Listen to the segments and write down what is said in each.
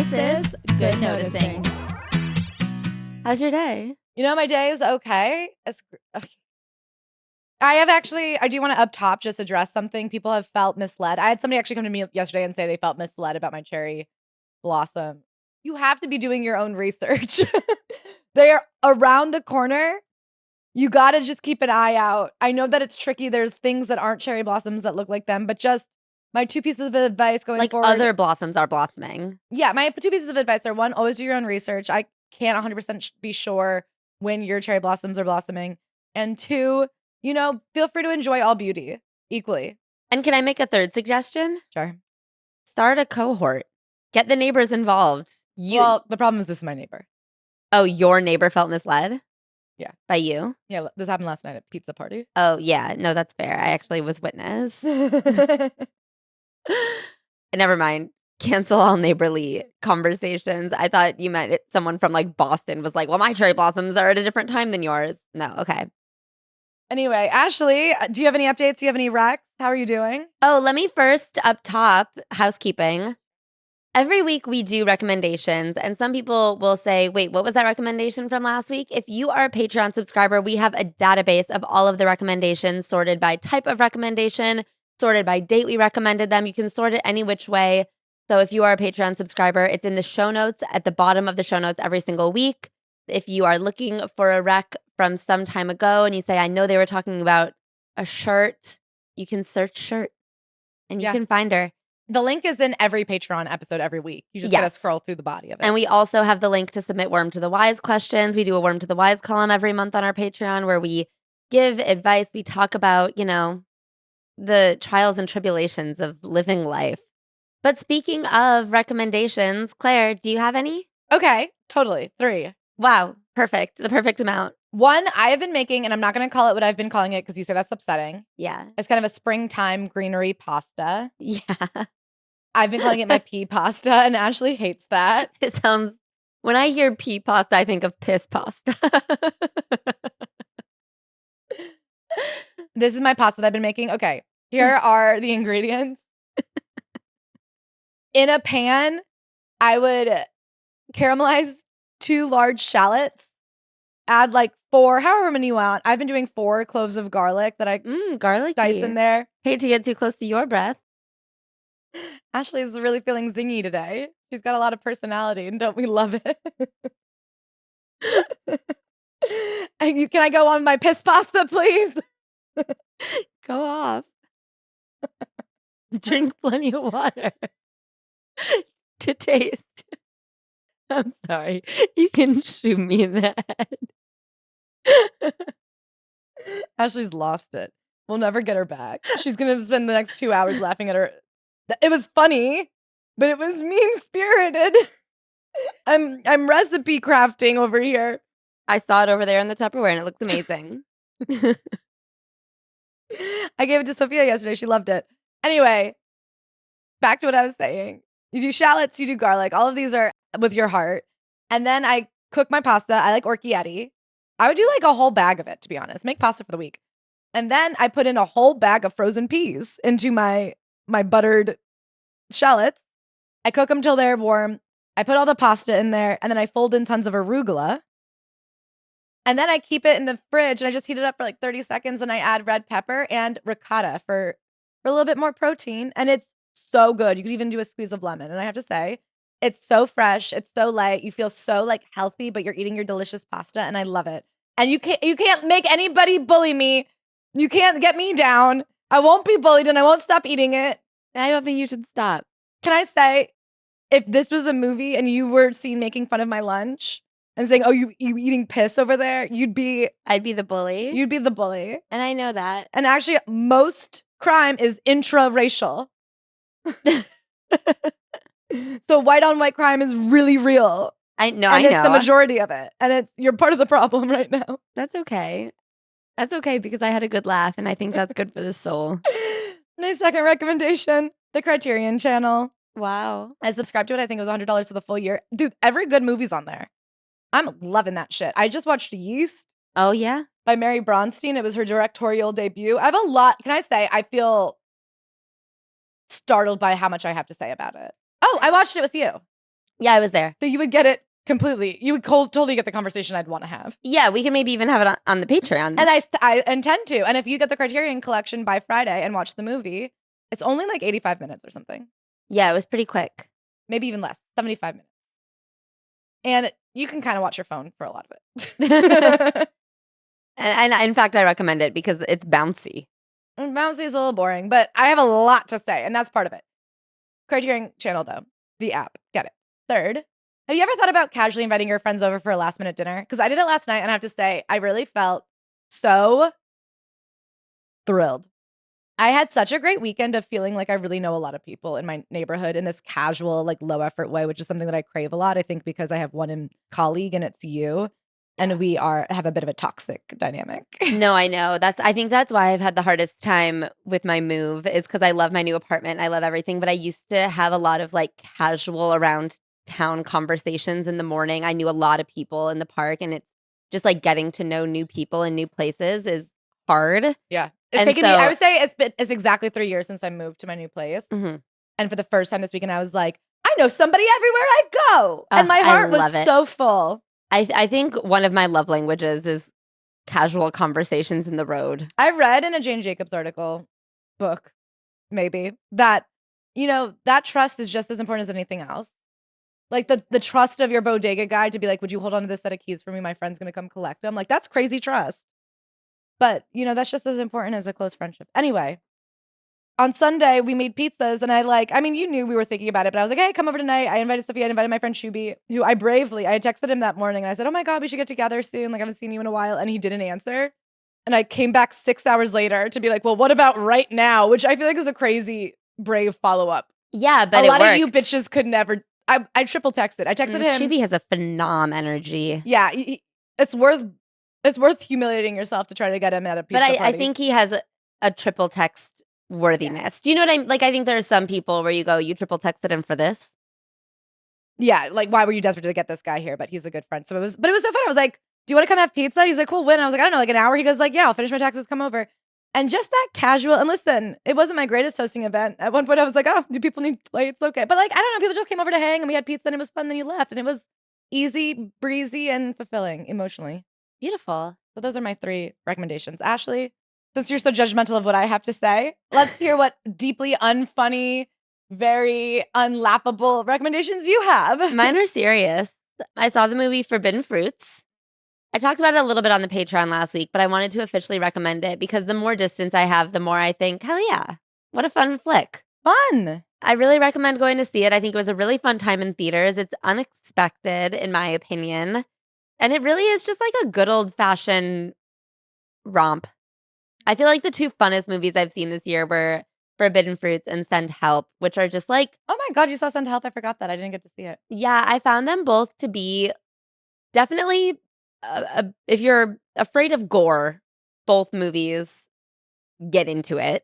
This is Good Noticing. How's your day? You know, my day is okay. I do want to up top just address something. People have felt misled. I had somebody actually come to me yesterday and say they felt misled about my cherry blossom. You have to be doing your own research. They are around the corner. You got to just keep an eye out. I know that it's tricky. There's things that aren't cherry blossoms that look like them, but just my two pieces of advice going forward. Like other blossoms are blossoming. Yeah, my two pieces of advice are, one, always do your own research. I can't 100% be sure when your cherry blossoms are blossoming. And two, feel free to enjoy all beauty equally. And can I make a third suggestion? Sure. Start a cohort. Get the neighbors involved. Well, the problem is this is my neighbor. Oh, your neighbor felt misled? Yeah. By you? Yeah, this happened last night at pizza party. Oh, yeah. No, that's fair. I actually was witness. Never mind. Cancel all neighborly conversations. I thought you meant someone from Boston was like, well, my cherry blossoms are at a different time than yours. No, okay. Anyway, Ashley, do you have any updates? Do you have any recs? How are you doing? Oh, let me first up top, housekeeping. Every week we do recommendations, and some people will say, wait, what was that recommendation from last week? If you are a Patreon subscriber, we have a database of all of the recommendations sorted by type of recommendation, sorted by date we recommended them. You can sort it any which way. So if you are a Patreon subscriber, it's in the show notes at the bottom of the show notes every single week. If you are looking for a rec from some time ago and you say, I know they were talking about a shirt, you can search shirt and you can find her. The link is in every Patreon episode every week. You just gotta scroll through the body of it. And we also have the link to submit Worm to the Wise questions. We do a Worm to the Wise column every month on our Patreon where we give advice. We talk about, the trials and tribulations of living life. But speaking of recommendations, Claire, do you have any? Okay, totally. 3. Wow, perfect. The perfect amount. 1, I have been making, and I'm not going to call it what I've been calling it because you say that's upsetting. Yeah. It's kind of a springtime greenery pasta. Yeah. I've been calling it my pea pasta, and Ashley hates that. It sounds, when I hear pea pasta, I think of piss pasta. This is my pasta that I've been making. Okay, here are the ingredients. In a pan, I would caramelize 2 large shallots, add 4, however many you want. I've been doing 4 cloves of garlic that I dice in there. Hate to get too close to your breath. Ashley's really feeling zingy today. She's got a lot of personality, and don't we love it? Can I go on my piss pasta, please? Go off. Drink plenty of water to taste. I'm sorry. You can shoot me in the head. Ashley's lost it. We'll never get her back. She's going to spend the next 2 hours laughing at her. It was funny, but it was mean-spirited. I'm recipe crafting over here. I saw it over there in the Tupperware, and it looks amazing. I gave it to Sophia yesterday. She loved it. Anyway, back to what I was saying. You do shallots, you do garlic. All of these are with your heart. And then I cook my pasta. I like orchietti. I would do a whole bag of it, to be honest. Make pasta for the week. And then I put in a whole bag of frozen peas into my buttered shallots. I cook them till they're warm. I put all the pasta in there, and then I fold in tons of arugula. And then I keep it in the fridge, and I just heat it up for 30 seconds, and I add red pepper and ricotta for a little bit more protein. And it's so good. You could even do a squeeze of lemon. And I have to say, it's so fresh. It's so light. You feel so healthy, but you're eating your delicious pasta, and I love it. And you can't make anybody bully me. You can't get me down. I won't be bullied, and I won't stop eating it. I don't think you should stop. Can I say, if this was a movie and you were seen making fun of my lunch and saying, oh, you eating piss over there, I'd be the bully. You'd be the bully. And I know that. And actually, most crime is intra-racial. So white on white crime is really real. I know. And it's the majority of it. And you're part of the problem right now. That's okay. That's okay because I had a good laugh and I think that's good for the soul. My second recommendation, the Criterion Channel. Wow. I subscribed to it. I think it was $100 for the full year. Dude, every good movie's on there. I'm loving that shit. I just watched Yeast. Oh, yeah? By Mary Bronstein. It was her directorial debut. I have a lot. Can I say, I feel startled by how much I have to say about it. Oh, I watched it with you. Yeah, I was there. So you would get it completely. You would totally get the conversation I'd want to have. Yeah, we can maybe even have it on the Patreon. And I intend to. And if you get the Criterion Collection by Friday and watch the movie, it's only like 85 minutes or something. Yeah, it was pretty quick. Maybe even less, 75 minutes. And you can kind of watch your phone for a lot of it. And in fact, I recommend it because it's bouncy. Bouncy is a little boring, but I have a lot to say, and that's part of it. Criterion Channel, though. The app. Get it. Third, have you ever thought about casually inviting your friends over for a last-minute dinner? Because I did it last night, and I have to say, I really felt so thrilled. I had such a great weekend of feeling like I really know a lot of people in my neighborhood in this casual, like low-effort way, which is something that I crave a lot, I think, because I have one colleague, and it's you. And we have a bit of a toxic dynamic. No, I know. I think that's why I've had the hardest time with my move is because I love my new apartment. I love everything. But I used to have a lot of like casual around town conversations in the morning. I knew a lot of people in the park, and it's just like getting to know new people in new places is hard. Yeah. It's taken me, I would say it's exactly 3 years since I moved to my new place. Mm-hmm. And for the first time this weekend, I was like, I know somebody everywhere I go. And my heart was so full. I think one of my love languages is casual conversations in the road. I read in a Jane Jacobs book, maybe, that, that trust is just as important as anything else. Like the trust of your bodega guy to be like, would you hold on to this set of keys for me? My friend's going to come collect them. Like, that's crazy trust. But, that's just as important as a close friendship. Anyway, on Sunday, we made pizzas, and you knew we were thinking about it, but I was like, hey, come over tonight. I invited Sophia. I invited my friend Shubi, who I texted him that morning, and I said, oh my God, we should get together soon. Like, I haven't seen you in a while. And he didn't answer. And I came back 6 hours later to be like, well, what about right now? Which I feel like is a crazy, brave follow-up. Yeah, but a lot of you bitches could never. I triple texted. I texted him. Shubi has a phenom energy. Yeah, it's worth humiliating yourself to try to get him at a pizza party. But I think he has a triple text worthiness. Yeah. Do you know what I'm like? I think there are some people where you go, you triple texted him for this. Yeah, like why were you desperate to get this guy here? But he's a good friend. But it was so fun. I was like, do you want to come have pizza? He's like, cool, when? I was like, I don't know, like an hour. He goes like, yeah, I'll finish my taxes, come over. And just that casual, and listen, it wasn't my greatest hosting event. At one point I was like, oh, do people need plates? Okay. But like, I don't know, people just came over to hang and we had pizza and it was fun, then you left. And it was easy, breezy, and fulfilling emotionally. Beautiful. So those are my 3 recommendations. Ashley, since you're so judgmental of what I have to say, let's hear what deeply unfunny, very unlaughable recommendations you have. Mine are serious. I saw the movie Forbidden Fruits. I talked about it a little bit on the Patreon last week, but I wanted to officially recommend it because the more distance I have, the more I think, hell yeah, what a fun flick. Fun. I really recommend going to see it. I think it was a really fun time in theaters. It's unexpected, in my opinion. And it really is just like a good old-fashioned romp. I feel like the 2 funnest movies I've seen this year were Forbidden Fruits and Send Help, which are just like... Oh my God, you saw Send Help? I forgot that. I didn't get to see it. Yeah, I found them both to be definitely... if you're afraid of gore, both movies get into it.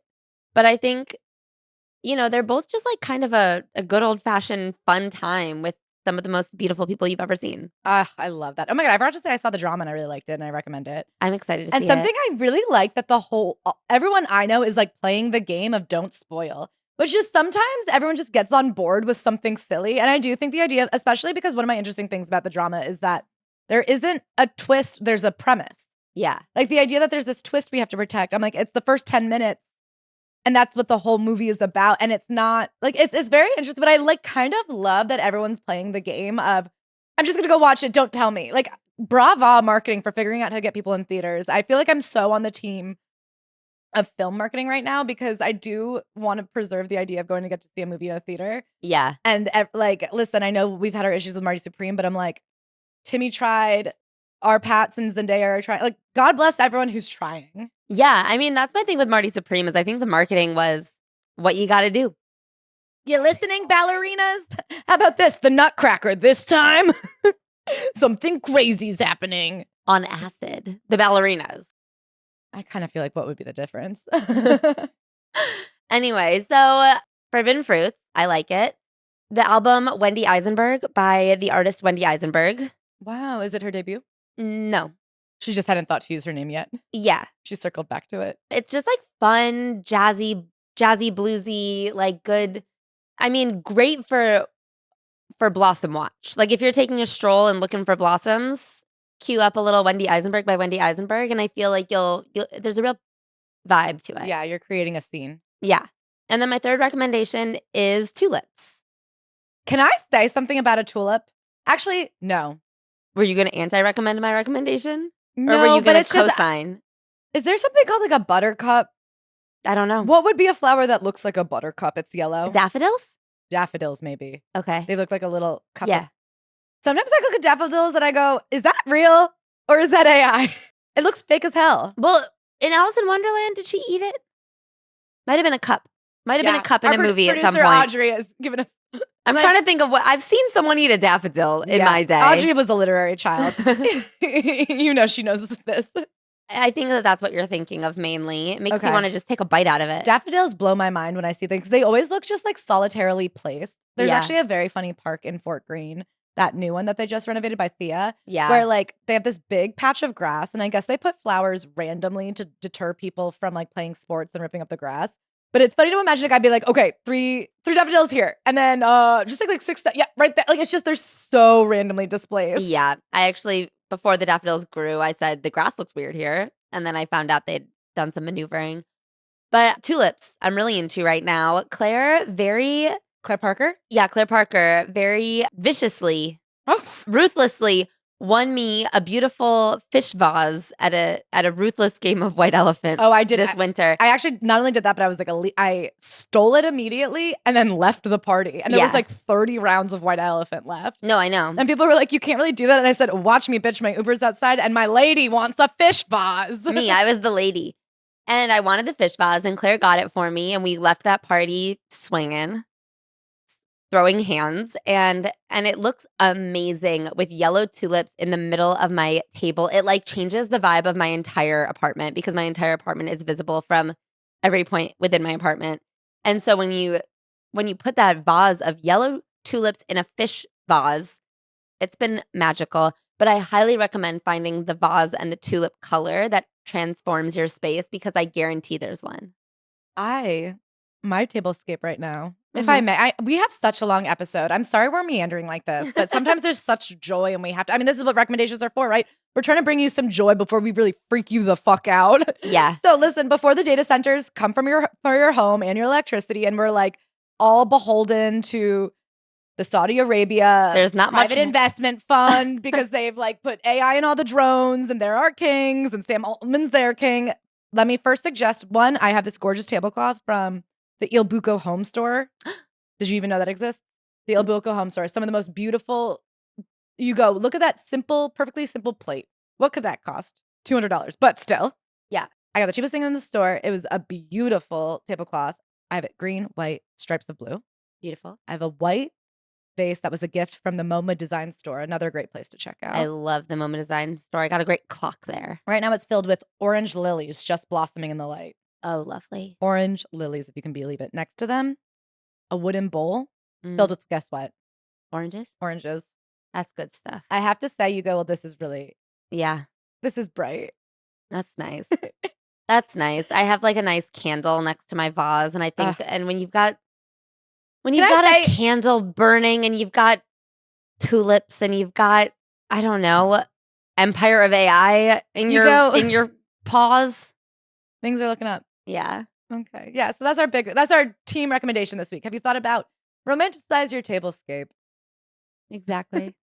But I think, they're both just like kind of a good old-fashioned fun time with some of the most beautiful people you've ever seen. I love that. Oh my God, I forgot to say I saw the drama and I really liked it and I recommend it. I'm excited to see it. And something I really like that everyone I know is like playing the game of don't spoil, which is sometimes everyone just gets on board with something silly. And I do think the idea, especially because one of my interesting things about the drama is that there isn't a twist, there's a premise. Yeah. Like the idea that there's this twist we have to protect. I'm like, it's the first 10 minutes. And that's what the whole movie is about. And it's not like it's very interesting, but I like kind of love that everyone's playing the game of I'm just gonna go watch it, don't tell me. Like brava marketing for figuring out how to get people in theaters. I feel like I'm so on the team of film marketing right now because I do want to preserve the idea of going to get to see a movie in a theater. Yeah. And like, listen, I know we've had our issues with Marty Supreme, but I'm like, Timmy tried, our Pats and Zendaya are trying. Like, God bless everyone who's trying. Yeah, I mean, that's my thing with Marty Supreme is I think the marketing was what you got to do. You listening, ballerinas? How about this? The Nutcracker this time? Something crazy's happening. On acid. The ballerinas. I kind of feel like what would be the difference? Anyway, so Forbidden Fruits, I like it. The album Wendy Eisenberg by the artist Wendy Eisenberg. Wow, is it her debut? No. She just hadn't thought to use her name yet. Yeah. She circled back to it. It's just like fun, jazzy, bluesy, like good. I mean, great for for blossom watch. Like if you're taking a stroll and looking for blossoms, cue up a little Wendy Eisenberg by Wendy Eisenberg, and I feel like you'll there's a real vibe to it. Yeah, you're creating a scene. Yeah. And then my third recommendation is tulips. Can I say something about a tulip? Actually, no. Were you going to anti-recommend my recommendation? No, or were you but going it's to co-sign? Is there something called like a buttercup? I don't know. What would be a flower that looks like a buttercup? It's yellow. Daffodils? Daffodils, maybe. Okay. They look like a little cup. Yeah. Sometimes I look at daffodils and I go, is that real or is that AI? It looks fake as hell. Well, in Alice in Wonderland, did she eat it? Might have been a cup. Might have been a cup in a movie at some point. Audrey has given us. I'm trying to think of what I've seen someone eat a daffodil in my day. Audrey was a literary child. You know, she knows this. I think that's what you're thinking of mainly. It makes you want to just take a bite out of it. Daffodils blow my mind when I see things. They always look just like solitarily placed. There's actually a very funny park in Fort Greene, that new one that they just renovated by Thea. Yeah. Where like they have this big patch of grass, and I guess they put flowers randomly to deter people from like playing sports and ripping up the grass. But it's funny to imagine a guy be like, okay, three daffodils here. And then just like six, yeah, right there. Like it's just, they're so randomly displaced. Yeah. I actually, before the daffodils grew, I said, the grass looks weird here. And then I found out they'd done some maneuvering. But tulips, I'm really into right now. Claire Parker? Yeah, Claire Parker, very viciously, ruthlessly won me a beautiful fish vase at a ruthless game of White Elephant. Oh, I did this winter. I actually not only did that, but I was like, I stole it immediately and then left the party. And there was like 30 rounds of White Elephant left. No, I know. And people were like, you can't really do that. And I said, watch me, bitch. My Uber's outside and my lady wants a fish vase. Me, I was the lady. And I wanted the fish vase and Claire got it for me. And we left that party swinging, throwing hands, and it looks amazing with yellow tulips in the middle of my table. It like changes the vibe of my entire apartment because my entire apartment is visible from every point within my apartment. And so when you put that vase of yellow tulips in a fish vase, it's been magical. But I highly recommend finding the vase and the tulip color that transforms your space because I guarantee there's one. My tablescape right now. If I may, we have such a long episode. I'm sorry we're meandering like this, but sometimes there's such joy and we have to. I mean, this is what recommendations are for, right? We're trying to bring you some joy before we really freak you the fuck out. Yeah. So listen, before the data centers come for your home and your electricity, and we're like all beholden to the Saudi Arabia there's not private much investment fund because they've like put AI in all the drones and they're our kings and Sam Altman's their king. Let me first suggest one. I have this gorgeous tablecloth from the Il Buco home store. Did you even know that exists? The Il Buco home store. Some of the most beautiful. You go, look at that simple, perfectly simple plate. What could that cost? $200. But still. Yeah. I got the cheapest thing in the store. It was a beautiful tablecloth. I have it green, white, stripes of blue. Beautiful. I have a white vase that was a gift from the MoMA Design Store. Another great place to check out. I love the MoMA Design Store. I got a great clock there. Right now it's filled with orange lilies just blossoming in the light. Oh, lovely. Orange lilies, if you can believe it. Next to them, a wooden bowl filled with, guess what? Oranges? Oranges. That's good stuff. I have to say, you go, well, this is really, this is bright. That's nice. That's nice. I have like a nice candle next to my vase. And I think, and when you've got a candle burning and you've got tulips and you've got, I don't know, Empire of AI in your paws. Things are looking up. Yeah. Okay. Yeah. So that's our team recommendation this week. Have you thought about romanticize your tablescape? Exactly.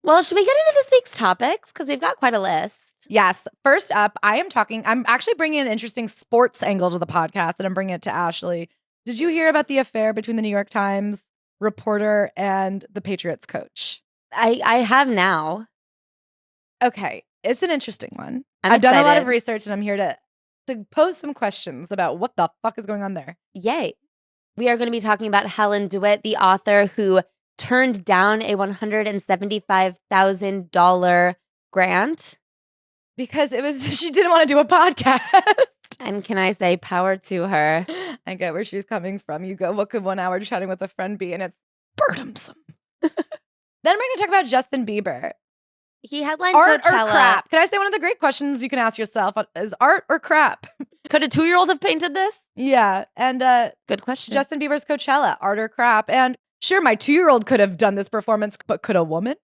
Well, should we get into this week's topics? Because we've got quite a list. Yes. First up, I'm actually bringing an interesting sports angle to the podcast, and I'm bringing it to Ashley. Did you hear about the affair between the New York Times reporter and the Patriots coach? I have now. Okay. It's an interesting one. I've done a lot of research, and I'm here to pose some questions about what the fuck is going on there. Yay. We are going to be talking about Helen Dewitt, the author who turned down a $175,000 grant. Because she didn't want to do a podcast. And can I say power to her? I get where she's coming from. You go, what could 1 hour chatting with a friend be? And it's burdensome. Then we're going to talk about Justin Bieber. He headlined art Coachella. Or crap? Can I say one of the great questions you can ask yourself is art or crap? Could a 2-year-old have painted this? Yeah. And good question. Justin Bieber's Coachella, art or crap? And Sure, my 2-year-old could have done this performance, but could a woman?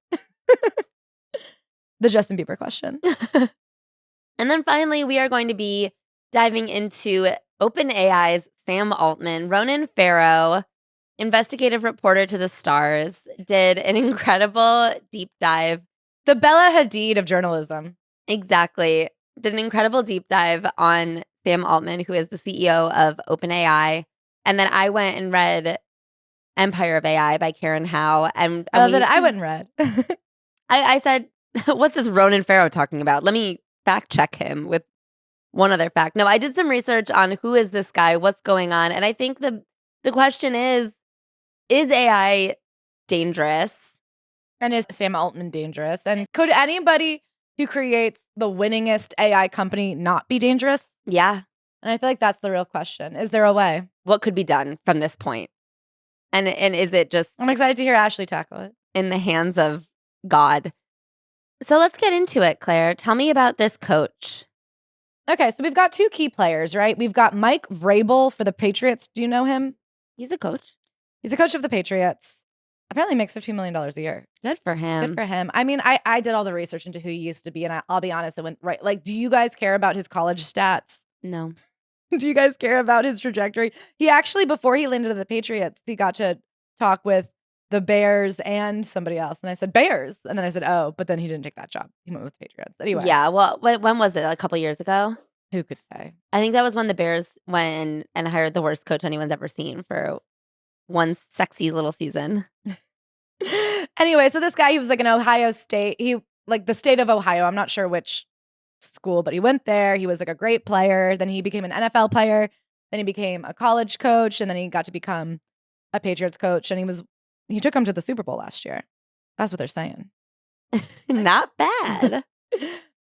The Justin Bieber question. And then finally, we are going to be diving into OpenAI's Sam Altman. Ronan Farrow, investigative reporter to the stars, did an incredible deep dive. The Bella Hadid of journalism. Exactly. Did an incredible deep dive on Sam Altman, who is the CEO of OpenAI. And then I went and read Empire of AI by Karen Howe. And I love that I went and read. I said, what's this Ronan Farrow talking about? Let me fact check him with one other fact. No, I did some research on who is this guy, what's going on. And I think the question is AI dangerous? And is Sam Altman dangerous? And could anybody who creates the winningest AI company not be dangerous? Yeah. And I feel like that's the real question. Is there a way? What could be done from this point? And is it just... I'm excited to hear Ashley tackle it. In the hands of God. So let's get into it, Claire. Tell me about this coach. Okay, so we've got 2 key players, right? We've got Mike Vrabel for the Patriots. Do you know him? He's a coach. He's a coach of the Patriots. Apparently makes $15 million a year. Good for him. Good for him. I mean, I did all the research into who he used to be, and I'll be honest, it went right. Like, do you guys care about his college stats? No. Do you guys care about his trajectory? He actually, before he landed at the Patriots, he got to talk with the Bears and somebody else. And I said, Bears. And then I said, oh, but then he didn't take that job. He went with the Patriots. Anyway. Yeah, well, when was it? A couple years ago? Who could say? I think that was when the Bears went and hired the worst coach anyone's ever seen for one sexy little season. Anyway, so this guy, he was like in Ohio State. He, like the state of Ohio. I'm not sure which school, but he went there. He was like a great player. Then he became an NFL player. Then he became a college coach. And then he got to become a Patriots coach. And he took him to the Super Bowl last year. That's what they're saying. Not bad.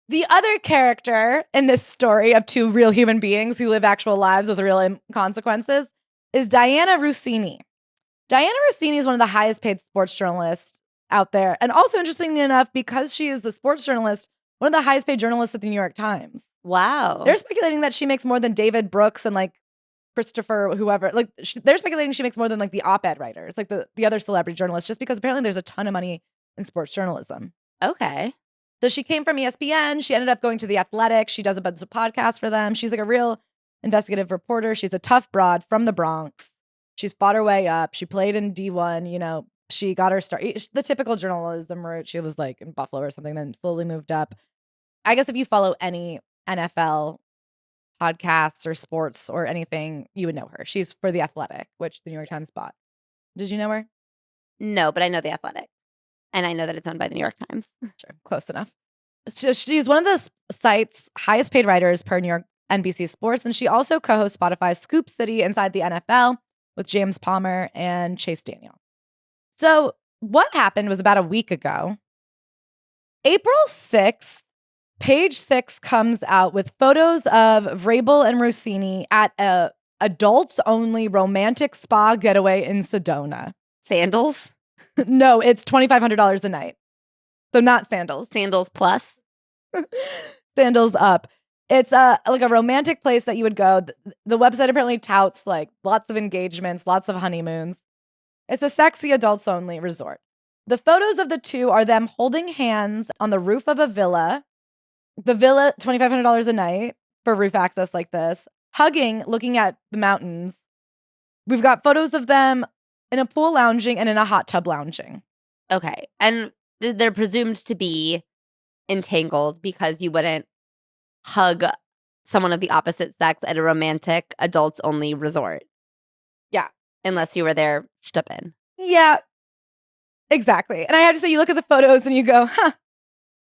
The other character in this story of 2 real human beings who live actual lives with real consequences is Dianna Russini. Dianna Russini is one of the highest paid sports journalists out there. And also, interestingly enough, because she is the sports journalist, one of the highest paid journalists at the New York Times. Wow. They're speculating that she makes more than David Brooks and like Christopher, whoever. Like they're speculating she makes more than like the op-ed writers, like the other celebrity journalists, just because apparently there's a ton of money in sports journalism. Okay. So she came from ESPN. She ended up going to The Athletic. She does a bunch of podcasts for them. She's like a real investigative reporter. She's a tough broad from the Bronx. She's fought her way up. She played in D1. You know, she got her start. The typical journalism route. She was like in Buffalo or something, then slowly moved up. I guess if you follow any NFL podcasts or sports or anything, you would know her. She's for The Athletic, which the New York Times bought. Did you know her? No, but I know The Athletic. And I know that it's owned by the New York Times. Sure, close enough. So she's one of the site's highest paid writers per New York NBC Sports, and she also co-hosts Spotify's Scoop City Inside the NFL with James Palmer and Chase Daniel. So what happened was about a week ago, April 6th, Page Six comes out with photos of Vrabel and Russini at a adults-only romantic spa getaway in Sedona. Sandals? No, it's $2,500 a night. So not sandals. Sandals plus? Sandals up. It's like a romantic place that you would go. The website apparently touts like lots of engagements, lots of honeymoons. It's a sexy adults-only resort. The photos of the 2 are them holding hands on the roof of a villa. The villa, $2,500 a night for roof access like this. Hugging, looking at the mountains. We've got photos of them in a pool lounging and in a hot tub lounging. Okay. And they're presumed to be entangled because you wouldn't hug someone of the opposite sex at a romantic adults-only resort. Yeah. Unless you were there stuppin'. Yeah, exactly. And I have to say, you look at the photos and you go, huh,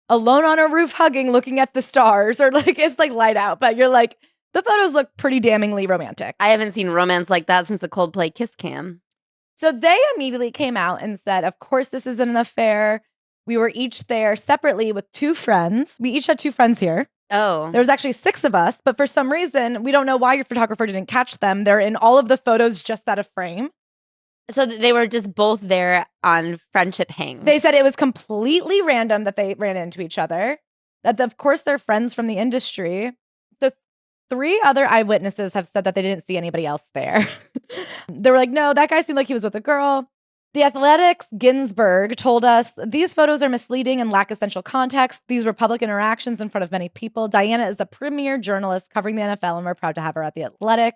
alone on a roof hugging, looking at the stars, or like it's like light out, but you're like, the photos look pretty damningly romantic. I haven't seen romance like that since the Coldplay Kiss Cam. So they immediately came out and said, of course, this isn't an affair. We were each there separately with 2 friends. We each had 2 friends here. Oh. There was actually 6 of us, but for some reason, we don't know why your photographer didn't catch them. They're in all of the photos just out of frame. So they were just both there on friendship hangs. They said it was completely random that they ran into each other. That, of course, they're friends from the industry. So 3 other eyewitnesses have said that they didn't see anybody else there. They were like, no, that guy seemed like he was with a girl. The Athletic's Ginsburg told us these photos are misleading and lack essential context. These were public interactions in front of many people. Dianna is a premier journalist covering the NFL, and we're proud to have her at The Athletic.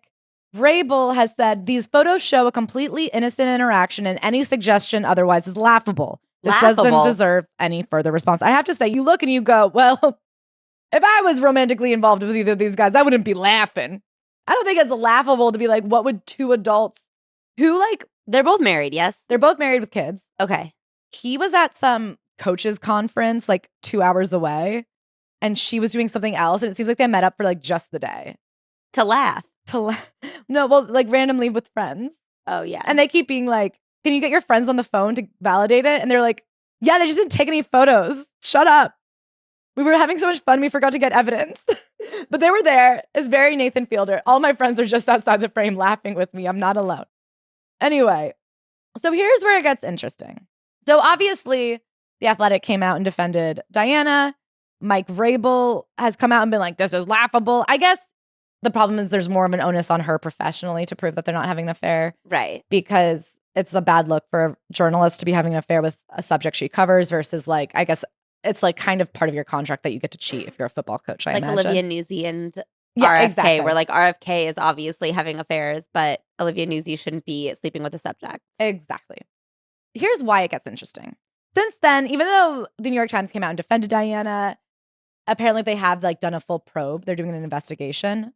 Vrabel has said these photos show a completely innocent interaction, and any suggestion otherwise is laughable. This doesn't deserve any further response. I have to say, you look and you go, well, if I was romantically involved with either of these guys, I wouldn't be laughing. I don't think it's laughable to be like, what would two adults who like... They're both married, yes? They're both married with kids. Okay. He was at some coaches conference like 2 hours away, and she was doing something else, and it seems like they met up for like just the day. To laugh. No, well, like randomly with friends. Oh, yeah. And they keep being like, can you get your friends on the phone to validate it? And they're like, yeah, they just didn't take any photos. Shut up. We were having so much fun, we forgot to get evidence. But they were there. It's very Nathan Fielder. All my friends are just outside the frame laughing with me. I'm not alone. Anyway, so here's where it gets interesting. So obviously, The Athletic came out and defended Dianna. Mike Vrabel has come out and been like, this is laughable. I guess the problem is there's more of an onus on her professionally to prove that they're not having an affair. Right. Because it's a bad look for a journalist to be having an affair with a subject she covers versus like, I guess it's like kind of part of your contract that you get to cheat if you're a football coach, I imagine. Like Olivia Newsy and RFK, exactly. Where like RFK is obviously having affairs, but Olivia Newsy shouldn't be sleeping with a subject. Exactly. Here's why it gets interesting. Since then, even though the New York Times came out and defended Dianna, apparently they have like done a full probe. They're doing an investigation.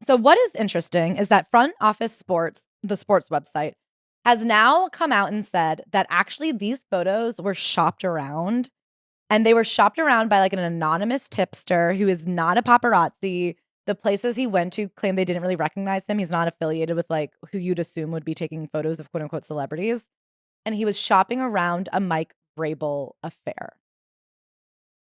So what is interesting is that Front Office Sports, the sports website, has now come out and said that actually these photos were shopped around, and they were shopped around by like an anonymous tipster who is not a paparazzi. The places he went to claim they didn't really recognize him. He's not affiliated with like who you'd assume would be taking photos of quote unquote celebrities. And he was shopping around a Mike Vrabel affair.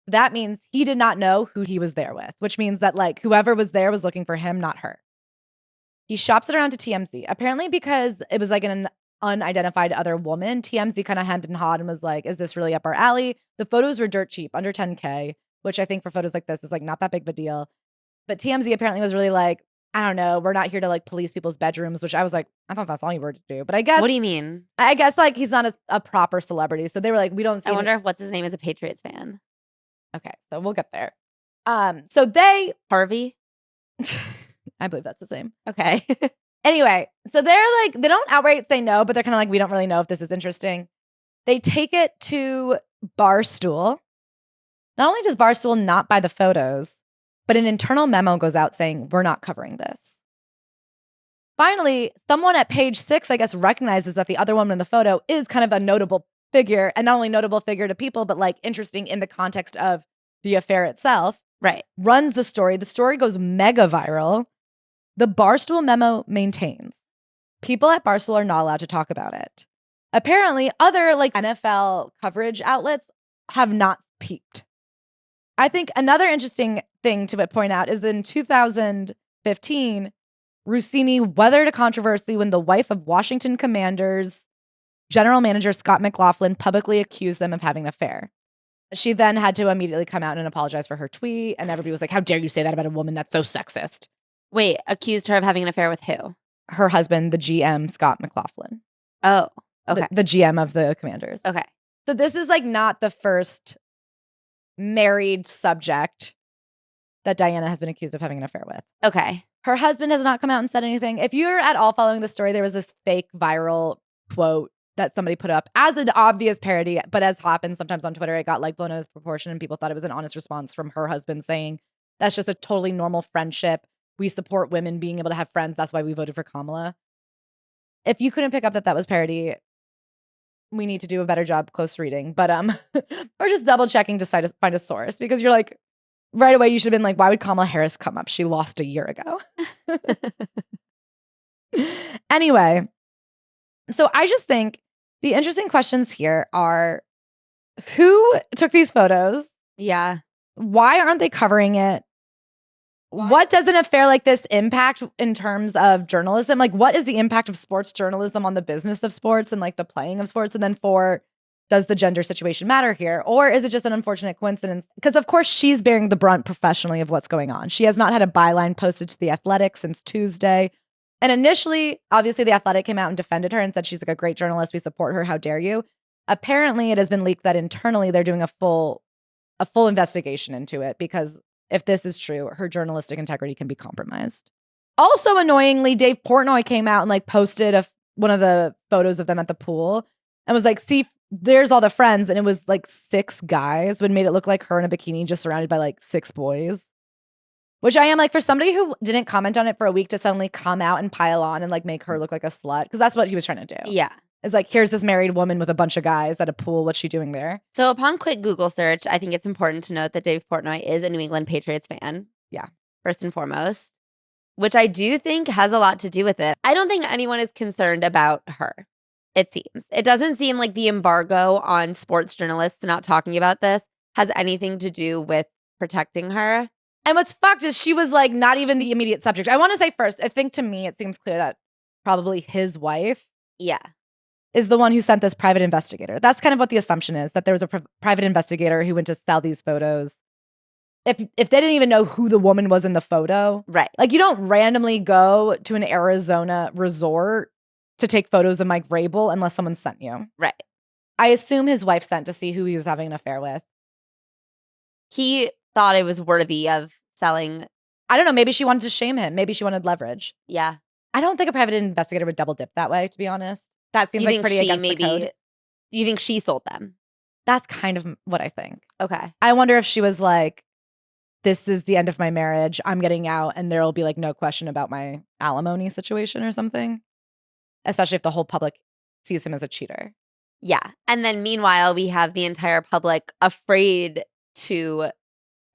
That means he did not know who he was there with, which means that like whoever was there was looking for him, not her. He shops it around to TMZ. Apparently because it was like an unidentified other woman, TMZ kind of hemmed and hawed and was like, is this really up our alley? The photos were dirt cheap, under 10K, which I think for photos like this is like not that big of a deal. But TMZ apparently was really like, I don't know, we're not here to like police people's bedrooms, which I was like, I thought that's all you were to do. But I guess. What do you mean? I guess like he's not a proper celebrity. So they were like, we don't see. I wonder if what's his name is a Patriots fan. Okay, so we'll get there. So they. Harvey? I believe that's the same. Okay. Anyway, so they're like, they don't outright say no, but they're kind of like, we don't really know if this is interesting. They take it to Barstool. Not only does Barstool not buy the photos, but an internal memo goes out saying, we're not covering this. Finally, someone at Page 6, I guess, recognizes that the other woman in the photo is kind of a notable figure, and not only notable figure to people, but like interesting in the context of the affair itself. Right. Runs the story. The story goes mega viral. The Barstool memo maintains people at Barstool are not allowed to talk about it. Apparently, other like NFL coverage outlets have not peeped. I think another interesting thing to point out is that in 2015, Russini weathered a controversy when the wife of Washington Commanders general manager Scott McLaughlin publicly accused them of having an affair. She then had to immediately come out and apologize for her tweet, and everybody was like, how dare you say that about a woman? That's so sexist. Wait, accused her of having an affair with who? Her husband, the GM, Scott McLaughlin. Oh, okay. The GM of the Commanders. Okay. So this is like not the first married subject that Dianna has been accused of having an affair with. Okay. Her husband has not come out and said anything. If you're at all following the story, there was this fake viral quote that somebody put up as an obvious parody, but as happens sometimes on Twitter, it got like blown out of proportion and people thought it was an honest response from her husband saying, that's just a totally normal friendship. We support women being able to have friends. That's why we voted for Kamala. If you couldn't pick up that that was parody, we need to do a better job close reading. But or just double checking to find a source, because you're like, right away you should have been like, why would Kamala Harris come up? She lost a year ago. Anyway, so I just think the interesting questions here are, who took these photos? Yeah. Why aren't they covering it? What does an affair like this impact in terms of journalism? Like, what is the impact of sports journalism on the business of sports and like the playing of sports? And then does the gender situation matter here? Or is it just an unfortunate coincidence? Because of course she's bearing the brunt professionally of what's going on. She has not had a byline posted to The Athletic since Tuesday. And initially, obviously, The Athletic came out and defended her and said she's like a great journalist. We support her. How dare you? Apparently, it has been leaked that internally they're doing a full investigation into it because if this is true, her journalistic integrity can be compromised. Also, annoyingly, Dave Portnoy came out and like posted one of the photos of them at the pool and was like, see, there's all the friends. And it was like 6 guys, but made it look like her in a bikini just surrounded by like 6 boys. Which I am like, for somebody who didn't comment on it for a week to suddenly come out and pile on and like make her look like a slut, because that's what he was trying to do. Yeah. It's like, here's this married woman with a bunch of guys at a pool. What's she doing there? So upon quick Google search, I think it's important to note that Dave Portnoy is a New England Patriots fan. Yeah. First and foremost, which I do think has a lot to do with it. I don't think anyone is concerned about her, it seems. It doesn't seem like the embargo on sports journalists not talking about this has anything to do with protecting her. And what's fucked is she was like not even the immediate subject. I want to say first, I think to me it seems clear that probably his wife is the one who sent this private investigator. That's kind of what the assumption is, that there was a private investigator who went to sell these photos. If they didn't even know who the woman was in the photo. Right. Like you don't randomly go to an Arizona resort to take photos of Mike Vrabel unless someone sent you. Right. I assume his wife sent to see who he was having an affair with. He thought it was worthy of selling. I don't know. Maybe she wanted to shame him. Maybe she wanted leverage. Yeah. I don't think a private investigator would double dip that way, to be honest. That seems like pretty against the code. You think she sold them? That's kind of what I think. Okay. I wonder if she was like, this is the end of my marriage. I'm getting out and there will be like no question about my alimony situation or something. Especially if the whole public sees him as a cheater. Yeah. And then meanwhile, we have the entire public afraid to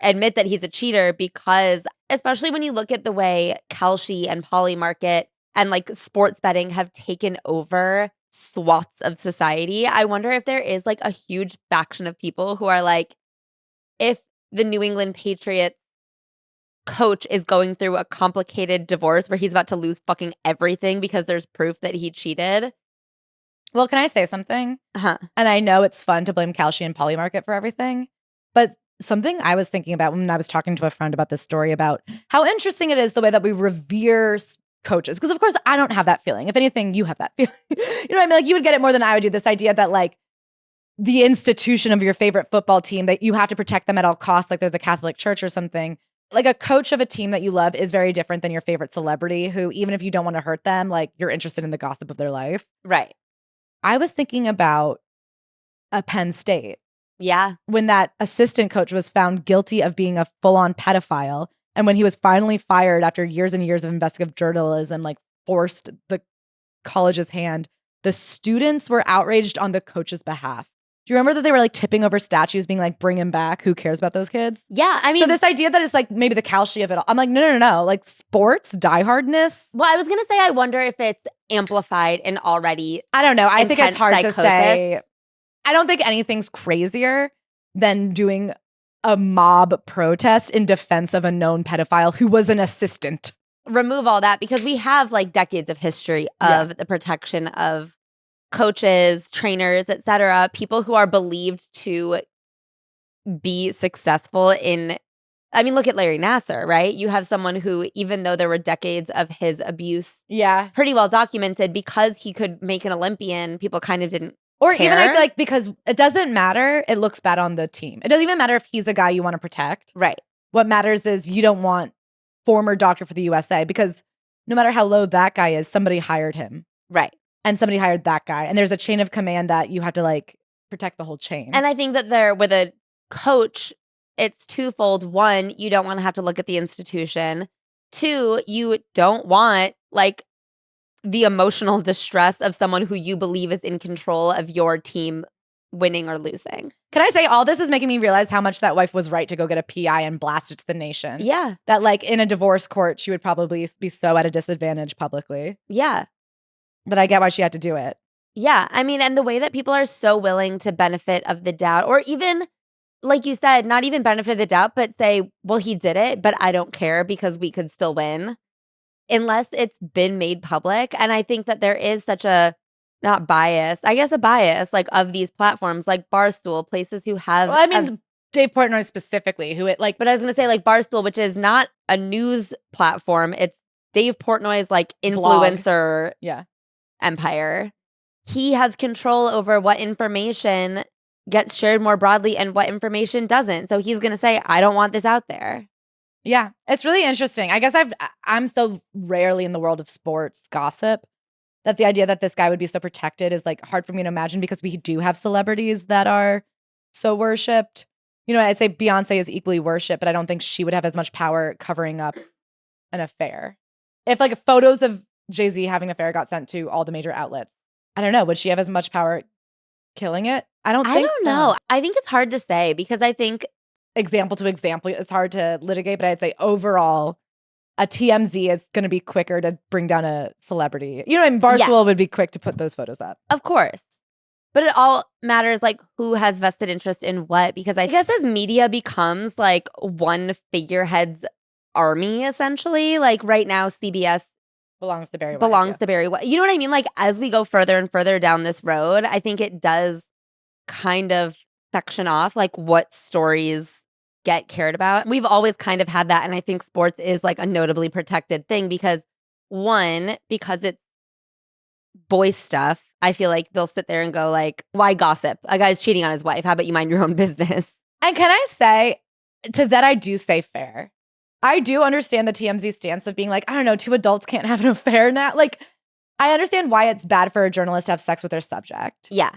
admit that he's a cheater because, especially when you look at the way Kalshi and Polymarket and like sports betting have taken over swaths of society, I wonder if there is like a huge faction of people who are like, if the New England Patriots coach is going through a complicated divorce where he's about to lose fucking everything because there's proof that he cheated. Well, can I say something? Uh-huh. And I know it's fun to blame Kalshi and Polymarket for everything, but something I was thinking about when I was talking to a friend about this story about how interesting it is the way that we revere coaches. Because of course I don't have that feeling. If anything, you have that feeling. You know what I mean? Like you would get it more than I would do. This idea that like the institution of your favorite football team, that you have to protect them at all costs, like they're the Catholic Church or something. Like a coach of a team that you love is very different than your favorite celebrity who, even if you don't want to hurt them, like you're interested in the gossip of their life. Right. I was thinking about a Penn State. Yeah. When that assistant coach was found guilty of being a full-on pedophile, and when he was finally fired after years and years of investigative journalism, like forced the college's hand, the students were outraged on the coach's behalf. Do you remember that they were like tipping over statues being like, bring him back? Who cares about those kids? Yeah. I mean, so this idea that it's like maybe the Kalshi of it all. I'm like, no. Like sports, diehardness. Well, I was going to say, I wonder if it's amplified and already. I don't know. I think it's hard psychosis. To say. I don't think anything's crazier than doing a mob protest in defense of a known pedophile who was an assistant. Remove all that because we have like decades of history of the protection of coaches, trainers, etc., people who are believed to be successful in. I mean, look at Larry Nassar, right? You have someone who, even though there were decades of his abuse, pretty well documented, because he could make an Olympian, people kind of didn't Or care. Even I feel like because it doesn't matter, it looks bad on the team. It doesn't even matter if he's a guy you want to protect. Right. What matters is you don't want former doctor for the USA, because no matter how low that guy is, somebody hired him. Right. And somebody hired that guy. And there's a chain of command that you have to like protect the whole chain. And I think that there, with a coach, it's twofold. One, you don't want to have to look at the institution. Two, you don't want like the emotional distress of someone who you believe is in control of your team winning or losing. Can I say, all this is making me realize how much that wife was right to go get a PI and blast it to the nation. Yeah. That like in a divorce court, she would probably be so at a disadvantage publicly. Yeah. But I get why she had to do it. Yeah. I mean, and the way that people are so willing to benefit of the doubt, or even, like you said, not even benefit of the doubt, but say, well, he did it, but I don't care because we could still win. Unless it's been made public. And I think that there is such a, not bias, I guess a bias, like of these platforms, like Barstool, places who have. Well, I mean, Dave Portnoy specifically, who it like. But I was going to say like Barstool, which is not a news platform. It's Dave Portnoy's like Blog. influencer empire. He has control over what information gets shared more broadly and what information doesn't. So he's going to say, I don't want this out there. Yeah, it's really interesting. I guess I'm so rarely in the world of sports gossip that the idea that this guy would be so protected is like hard for me to imagine, because we do have celebrities that are so worshipped. You know, I'd say Beyonce is equally worshipped, but I don't think she would have as much power covering up an affair. If like photos of Jay-Z having an affair got sent to all the major outlets, I don't know, would she have as much power killing it? I don't know. I think it's hard to say, because I think example to example, it's hard to litigate, but I'd say overall, a TMZ is going to be quicker to bring down a celebrity. You know, and Barstool would be quick to put those photos up. Of course. But it all matters, like, who has vested interest in what, because I guess as media becomes, like, one figurehead's army, essentially, like, right now, CBS belongs to Barry White. You know what I mean? Like, as we go further and further down this road, I think it does kind of section off, like, what stories get cared about. We've always kind of had that, and I think sports is, like, a notably protected thing because, one, because it's boy stuff, I feel like they'll sit there and go like, why gossip? A guy's cheating on his wife. How about you mind your own business? And can I say, to that I do say fair. I do understand the TMZ stance of being like, I don't know, two adults can't have an affair now. Like, I understand why it's bad for a journalist to have sex with their subject. Yeah.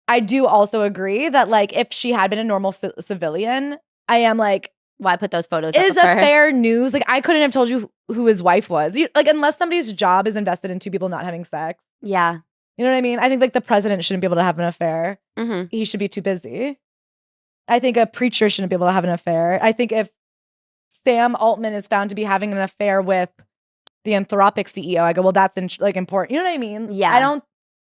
I do also agree that, like, if she had been a normal civilian, I am like, why put those photos is up a fair news? Like, I couldn't have told you who his wife was. Like, unless somebody's job is invested in two people not having sex. Yeah. You know what I mean? I think, like, the president shouldn't be able to have an affair. Mm-hmm. He should be too busy. I think a preacher shouldn't be able to have an affair. I think if Sam Altman is found to be having an affair with the Anthropic CEO, I go, well, that's important. You know what I mean? Yeah.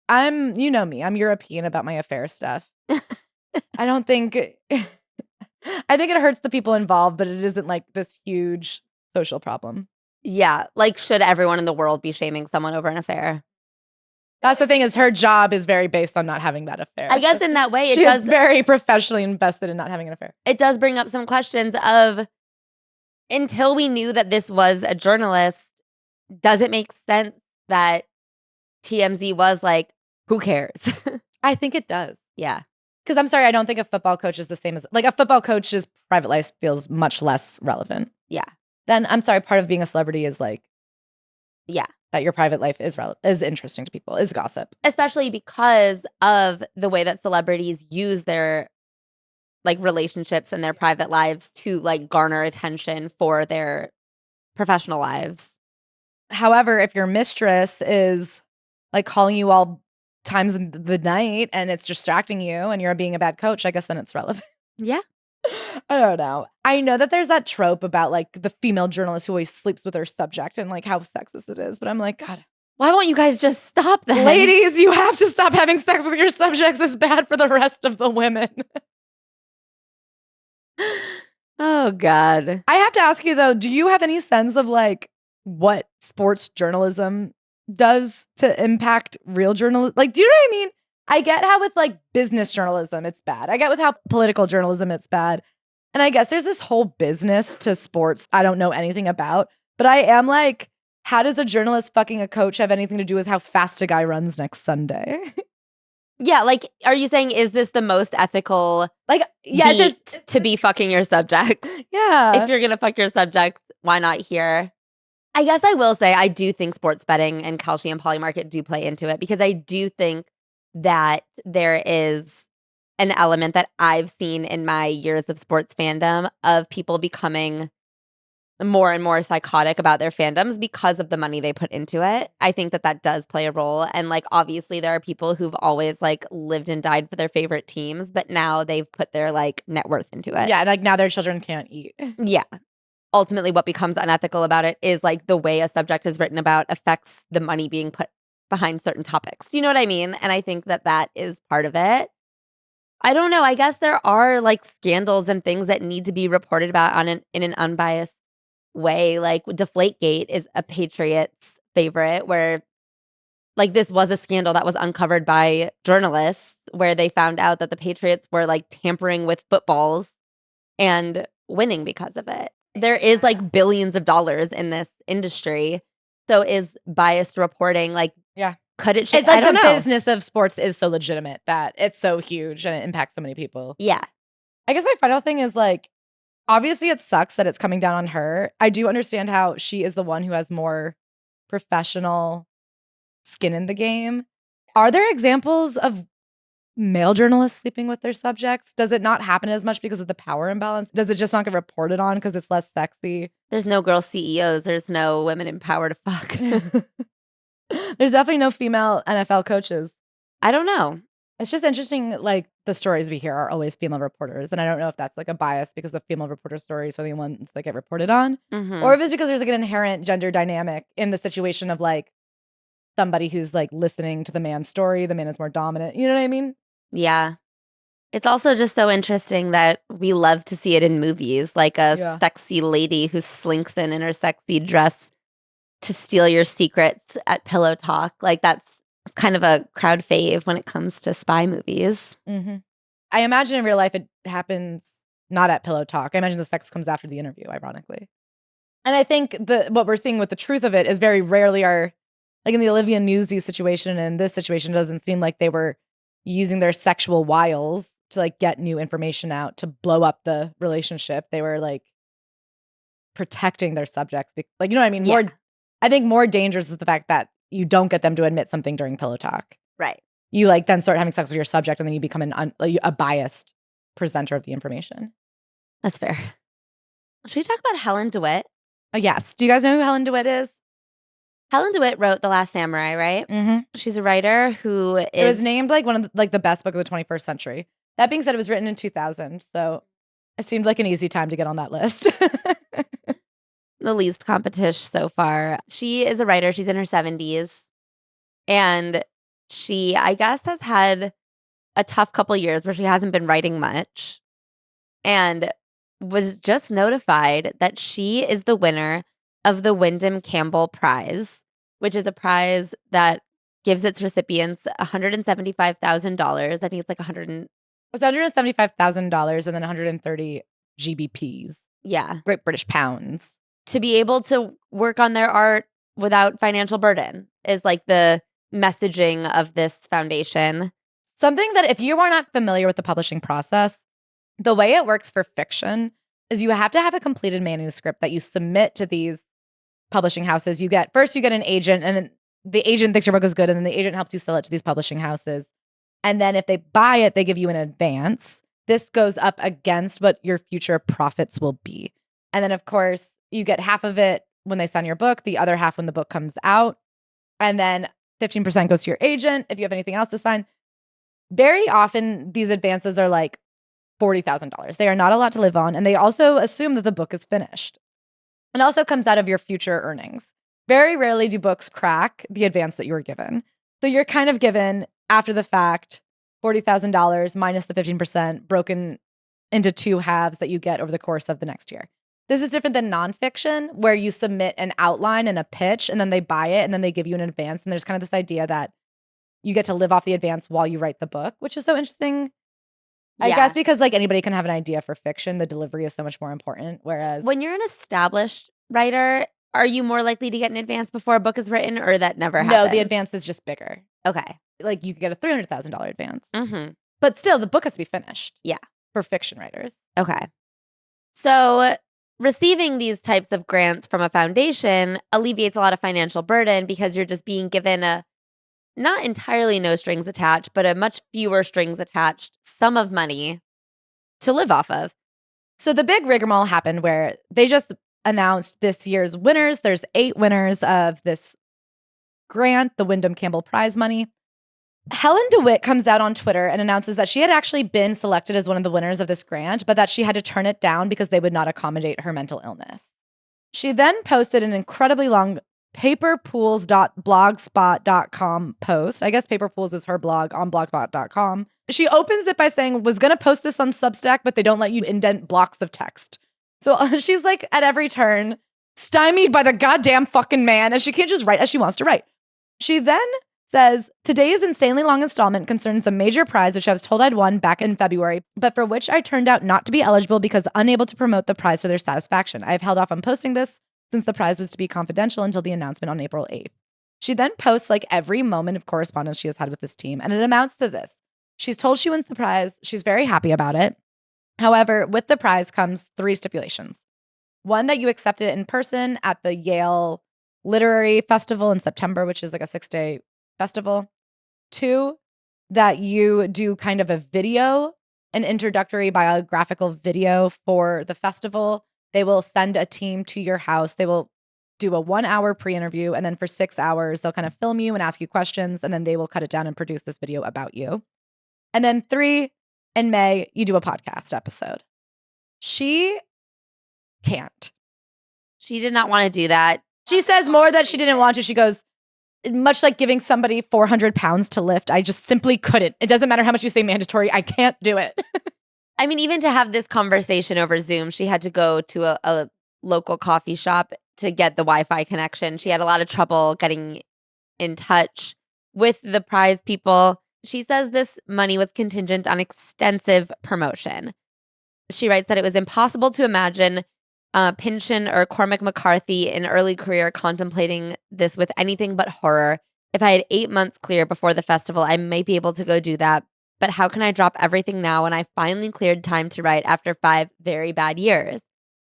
You know me, I'm European about my affair stuff. I don't think, I think it hurts the people involved, but it isn't like this huge social problem. Yeah. Like, should everyone in the world be shaming someone over an affair? That's the thing, is her job is very based on not having that affair. I guess in that way, she is very professionally invested in not having an affair. It does bring up some questions of, until we knew that this was a journalist, does it make sense that TMZ was like, who cares? I think it does. Yeah. Because I'm sorry, I don't think a football coach is the same as, like, a football coach's private life feels much less relevant. Yeah. Then I'm sorry, part of being a celebrity is like, yeah, that your private life is interesting to people, is gossip. Especially because of the way that celebrities use their, like, relationships and their private lives to, like, garner attention for their professional lives. However, if your mistress is, like, calling you all times in the night and it's distracting you and you're being a bad coach, I guess then it's relevant. Yeah. I don't know. I know that there's that trope about, like, the female journalist who always sleeps with her subject and, like, how sexist it is. But I'm like, God, why won't you guys just stop that? Ladies, you have to stop having sex with your subjects. It's bad for the rest of the women. Oh, God. I have to ask you, though, do you have any sense of, like, what sports journalism does to impact real journalism? Like, do you know what I mean? I get how with, like, business journalism, it's bad. I get with how political journalism, it's bad. And I guess there's this whole business to sports I don't know anything about. But I am like, how does a journalist fucking a coach have anything to do with how fast a guy runs next Sunday? Yeah, like, are you saying, is this the most ethical, like, yeah, beat to be fucking your subject? Yeah. If you're going to fuck your subject, why not here? I guess I will say I do think sports betting and Kalshi and Polymarket do play into it, because I do think that there is an element that I've seen in my years of sports fandom of people becoming more and more psychotic about their fandoms because of the money they put into it. I think that that does play a role. And, like, obviously there are people who've always, like, lived and died for their favorite teams, but now they've put their, like, net worth into it. Yeah, like, now their children can't eat. Yeah. Ultimately, what becomes unethical about it is, like, the way a subject is written about affects the money being put behind certain topics. Do you know what I mean? And I think that that is part of it. I don't know. I guess there are, like, scandals and things that need to be reported about in an unbiased way. Like, Deflategate is a Patriots favorite, where, like, this was a scandal that was uncovered by journalists where they found out that the Patriots were, like, tampering with footballs and winning because of it. There is like billions of dollars in this industry. So is biased reporting like, yeah, could it? It's like I don't the know. business of sports is so legitimate that it's so huge and it impacts so many people. Yeah. I guess my final thing is like, obviously it sucks that it's coming down on her. I do understand how she is the one who has more professional skin in the game. Are there examples of male journalists sleeping with their subjects? Does it not happen as much because of the power imbalance? Does it just not get reported on because it's less sexy? There's no girl CEOs. There's no women in power to fuck. There's definitely no female NFL coaches. I don't know. It's just interesting, like, the stories we hear are always female reporters. And I don't know if that's, like, a bias because the female reporter stories are the ones that get reported on. Mhm. Or if it's because there's, like, an inherent gender dynamic in the situation of, like, somebody who's, like, listening to the man's story. The man is more dominant. You know what I mean? Yeah. It's also just so interesting that we love to see it in movies, like a sexy lady who slinks in her sexy dress to steal your secrets at Pillow Talk. Like, that's kind of a crowd fave when it comes to spy movies. Mm-hmm. I imagine in real life it happens not at Pillow Talk. I imagine the sex comes after the interview, ironically. And I think what we're seeing with the truth of it is very rarely like in the Olivia Newsy situation and this situation, it doesn't seem like they were using their sexual wiles to like get new information out to blow up the relationship. They were like protecting their subjects. Like, you know what I mean? Yeah. I think more dangerous is the fact that you don't get them to admit something during Pillow Talk. Right. You like then start having sex with your subject and then you become a biased presenter of the information. That's fair. Should we talk about Helen Dewitt? Yes. Do you guys know who Helen Dewitt is? Helen Dewitt wrote The Last Samurai, right? Mm-hmm. She's a writer who is... It was named like one of the best book of the 21st century. That being said, it was written in 2000, so it seemed like an easy time to get on that list. The least competition so far. She is a writer. She's in her 70s. And she, I guess, has had a tough couple years where she hasn't been writing much. And was just notified that she is the winner of the Wyndham Campbell Prize, which is a prize that gives its recipients $175,000. I think it's like It's $175,000 and then 130 GBPs. Yeah. Great British pounds. To be able to work on their art without financial burden is like the messaging of this foundation. Something that if you are not familiar with the publishing process, the way it works for fiction is you have to have a completed manuscript that you submit to these publishing houses. You get an agent, and then the agent thinks your book is good, and then the agent helps you sell it to these publishing houses. And then if they buy it, they give you an advance. This goes up against what your future profits will be. And then, of course, you get half of it when they sign your book, the other half when the book comes out. And then 15% goes to your agent if you have anything else to sign. Very often, these advances are like $40,000. They are not a lot to live on. And they also assume that the book is finished. It also comes out of your future earnings. Very rarely do books crack the advance that you were given. So you're kind of given, after the fact, $40,000 minus the 15% broken into two halves that you get over the course of the next year. This is different than nonfiction, where you submit an outline and a pitch, and then they buy it, and then they give you an advance. And there's kind of this idea that you get to live off the advance while you write the book, which is so interesting. I guess because like anybody can have an idea for fiction, the delivery is so much more important. Whereas when you're an established writer, are you more likely to get an advance before a book is written, or that never happens? No, the advance is just bigger. Okay. Like you could get a $300,000 advance. Mm-hmm. But still, the book has to be finished. Yeah. For fiction writers. Okay. So receiving these types of grants from a foundation alleviates a lot of financial burden because you're just being given a not entirely no strings attached, but a much fewer strings attached sum of money to live off of. So the big rigmarole happened where they just announced this year's winners. There's 8 winners of this grant, the Wyndham Campbell Prize money. Helen Dewitt comes out on Twitter and announces that she had actually been selected as one of the winners of this grant, but that she had to turn it down because they would not accommodate her mental illness. She then posted an incredibly long paperpools.blogspot.com post. I guess Paperpools is her blog on blogspot.com. She opens it by saying, was going to post this on Substack, but they don't let you indent blocks of text. So she's like at every turn, stymied by the goddamn fucking man, and she can't just write as she wants to write. She then says, today's insanely long installment concerns a major prize which I was told I'd won back in February, but for which I turned out not to be eligible because unable to promote the prize to their satisfaction. I've held off on posting this since the prize was to be confidential until the announcement on April 8th. She then posts like every moment of correspondence she has had with this team, and it amounts to this. She's told she wins the prize. She's very happy about it. However, with the prize comes 3 stipulations. 1, that you accept it in person at the Yale Literary Festival in September, which is like a 6-day festival. 2, that you do kind of a video, an introductory biographical video for the festival. They will send a team to your house. They will do a 1-hour pre-interview, and then for 6 hours, they'll kind of film you and ask you questions, and then they will cut it down and produce this video about you. And then 3, in May, you do a podcast episode. She can't. She did not want to do that. She says more that she didn't want to. She goes, much like giving somebody 400 pounds to lift, I just simply couldn't. It doesn't matter how much you say mandatory. I can't do it. I mean, even to have this conversation over Zoom, she had to go to a local coffee shop to get the Wi-Fi connection. She had a lot of trouble getting in touch with the prize people. She says this money was contingent on extensive promotion. She writes that it was impossible to imagine Pynchon or Cormac McCarthy in early career contemplating this with anything but horror. If I had 8 months clear before the festival, I might be able to go do that. But how can I drop everything now when I finally cleared time to write after 5 very bad years?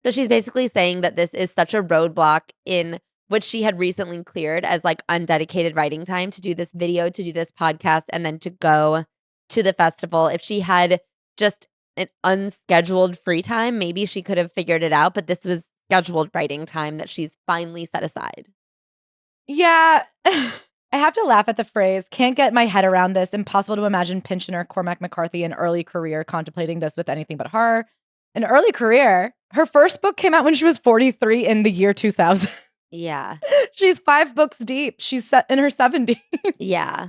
So she's basically saying that this is such a roadblock in which she had recently cleared as like undedicated writing time to do this video, to do this podcast, and then to go to the festival. If she had just an unscheduled free time, maybe she could have figured it out, but this was scheduled writing time that she's finally set aside. Yeah, I have to laugh at the phrase, can't get my head around this, impossible to imagine Pynchon or Cormac McCarthy in early career contemplating this with anything but horror. An early career, her first book came out when she was 43 in the year 2000. Yeah. She's 5 books deep. She's set in her 70s. Yeah.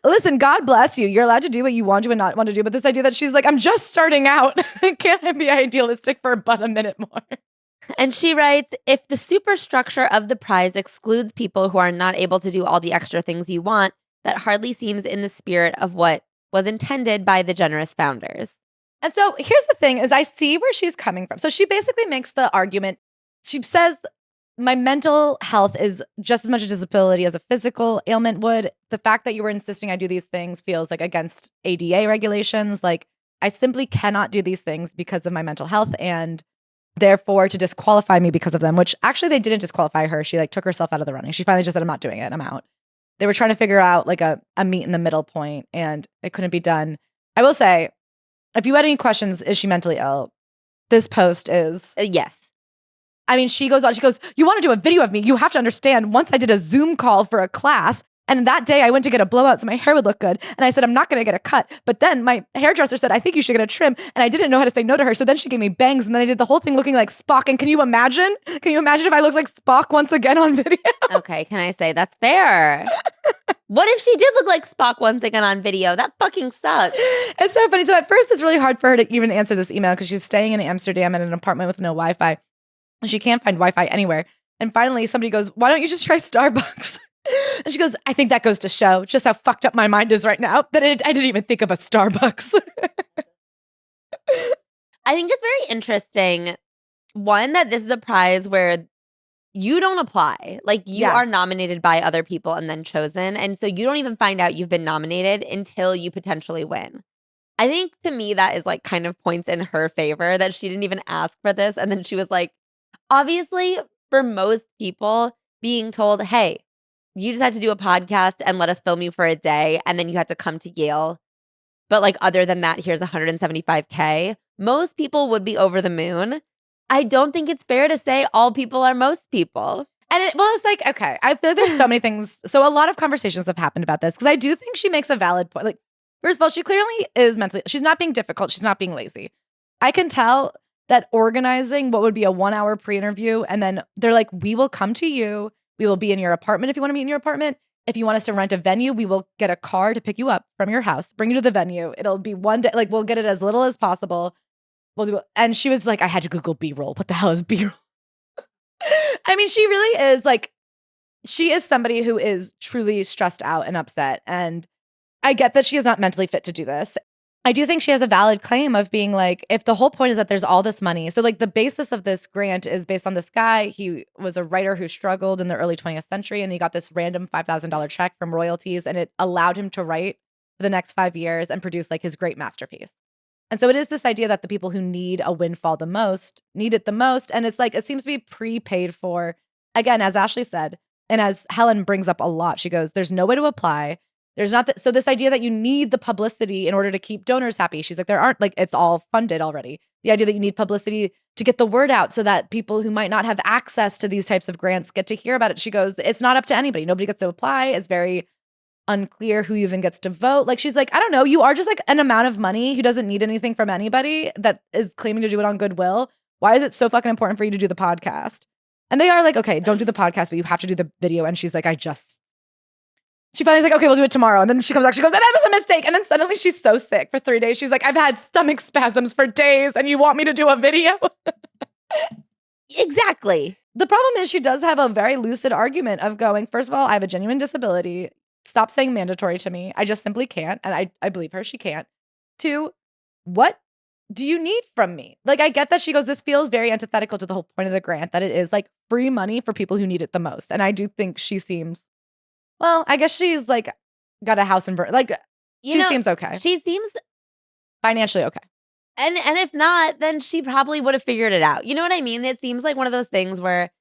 Listen, God bless you. You're allowed to do what you want to and not want to do. But this idea that she's like, I'm just starting out. Can't I be idealistic for but a minute more? And she writes, if the superstructure of the prize excludes people who are not able to do all the extra things you want, that hardly seems in the spirit of what was intended by the generous founders. And so here's the thing is I see where she's coming from. So she basically makes the argument. She says, my mental health is just as much a disability as a physical ailment would. The fact that you were insisting I do these things feels like against ADA regulations. Like I simply cannot do these things because of my mental health, and therefore to disqualify me because of them, which actually they didn't disqualify her. She like took herself out of the running. She finally just said, I'm not doing it. I'm out. They were trying to figure out like a meet in the middle point, and it couldn't be done. I will say, if you had any questions, is she mentally ill? This post is. Yes. I mean, she goes on, she goes, you want to do a video of me? You have to understand, once I did a Zoom call for a class, and that day I went to get a blowout so my hair would look good. And I said, I'm not going to get a cut. But then my hairdresser said, I think you should get a trim. And I didn't know how to say no to her. So then she gave me bangs. And then I did the whole thing looking like Spock. And can you imagine? Can you imagine if I looked like Spock once again on video? Okay, can I say that's fair? What if she did look like Spock once again on video? That fucking sucks. It's so funny. So at first it's really hard for her to even answer this email because she's staying in Amsterdam in an apartment with no Wi-Fi. And she can't find Wi-Fi anywhere. And finally somebody goes, why don't you just try Starbucks? And she goes, I think that goes to show just how fucked up my mind is right now that I didn't even think of a Starbucks. I think it's very interesting, one, that this is a prize where you don't apply. Like you are nominated by other people and then chosen. And so you don't even find out you've been nominated until you potentially win. I think to me that is like kind of points in her favor that she didn't even ask for this. And then she was like, obviously for most people being told, hey, you just had to do a podcast and let us film you for a day, and then you had to come to Yale. But like other than that, here's $175K. Most people would be over the moon. I don't think it's fair to say all people are most people. And it's like, okay, there's so many things. So a lot of conversations have happened about this because I do think she makes a valid point. Like, first of all, she clearly is mentally, she's not being difficult. She's not being lazy. I can tell that organizing what would be a 1-hour pre-interview, and then they're like, we will come to you. We will be in your apartment if you want to meet in your apartment. If you want us to rent a venue, we will get a car to pick you up from your house, bring you to the venue. It'll be one day, like we'll get it as little as possible. We'll do it. And she was like, I had to Google B-roll. What the hell is B-roll? I mean, she really is like, she is somebody who is truly stressed out and upset. And I get that she is not mentally fit to do this. I do think she has a valid claim of being like, if the whole point is that there's all this money. So like the basis of this grant is based on this guy. He was a writer who struggled in the early 20th century, and he got this random $5,000 check from royalties, and it allowed him to write for the next 5 years and produce like his great masterpiece. And so it is this idea that the people who need a windfall the most need it the most. And it's like, it seems to be prepaid for, again, as Ashley said, and as Helen brings up a lot, she goes, there's no way to apply. There's not so this idea that you need the publicity in order to keep donors happy. She's like, there aren't, like, it's all funded already. The idea that you need publicity to get the word out so that people who might not have access to these types of grants get to hear about it. She goes, it's not up to anybody. Nobody gets to apply. It's very unclear who even gets to vote. Like, she's like, I don't know. You are just like an amount of money who doesn't need anything from anybody that is claiming to do it on goodwill. Why is it so fucking important for you to do the podcast? And they are like, okay, don't do the podcast, but you have to do the video. And she's like, she finally is like, okay, we'll do it tomorrow. And then she comes back, she goes, and that was a mistake. And then suddenly she's so sick for 3 days. She's like, I've had stomach spasms for days and you want me to do a video? Exactly. The problem is she does have a very lucid argument of going, first of all, I have a genuine disability. Stop saying mandatory to me. I just simply can't. And I believe her, she can't. 2, what do you need from me? Like, I get that she goes, this feels very antithetical to the whole point of the grant, that it is like free money for people who need it the most. And I do think she seems, well, I guess she's like got a house in she seems okay. She seems financially okay. And if not, then she probably would have figured it out. You know what I mean? It seems like one of those things where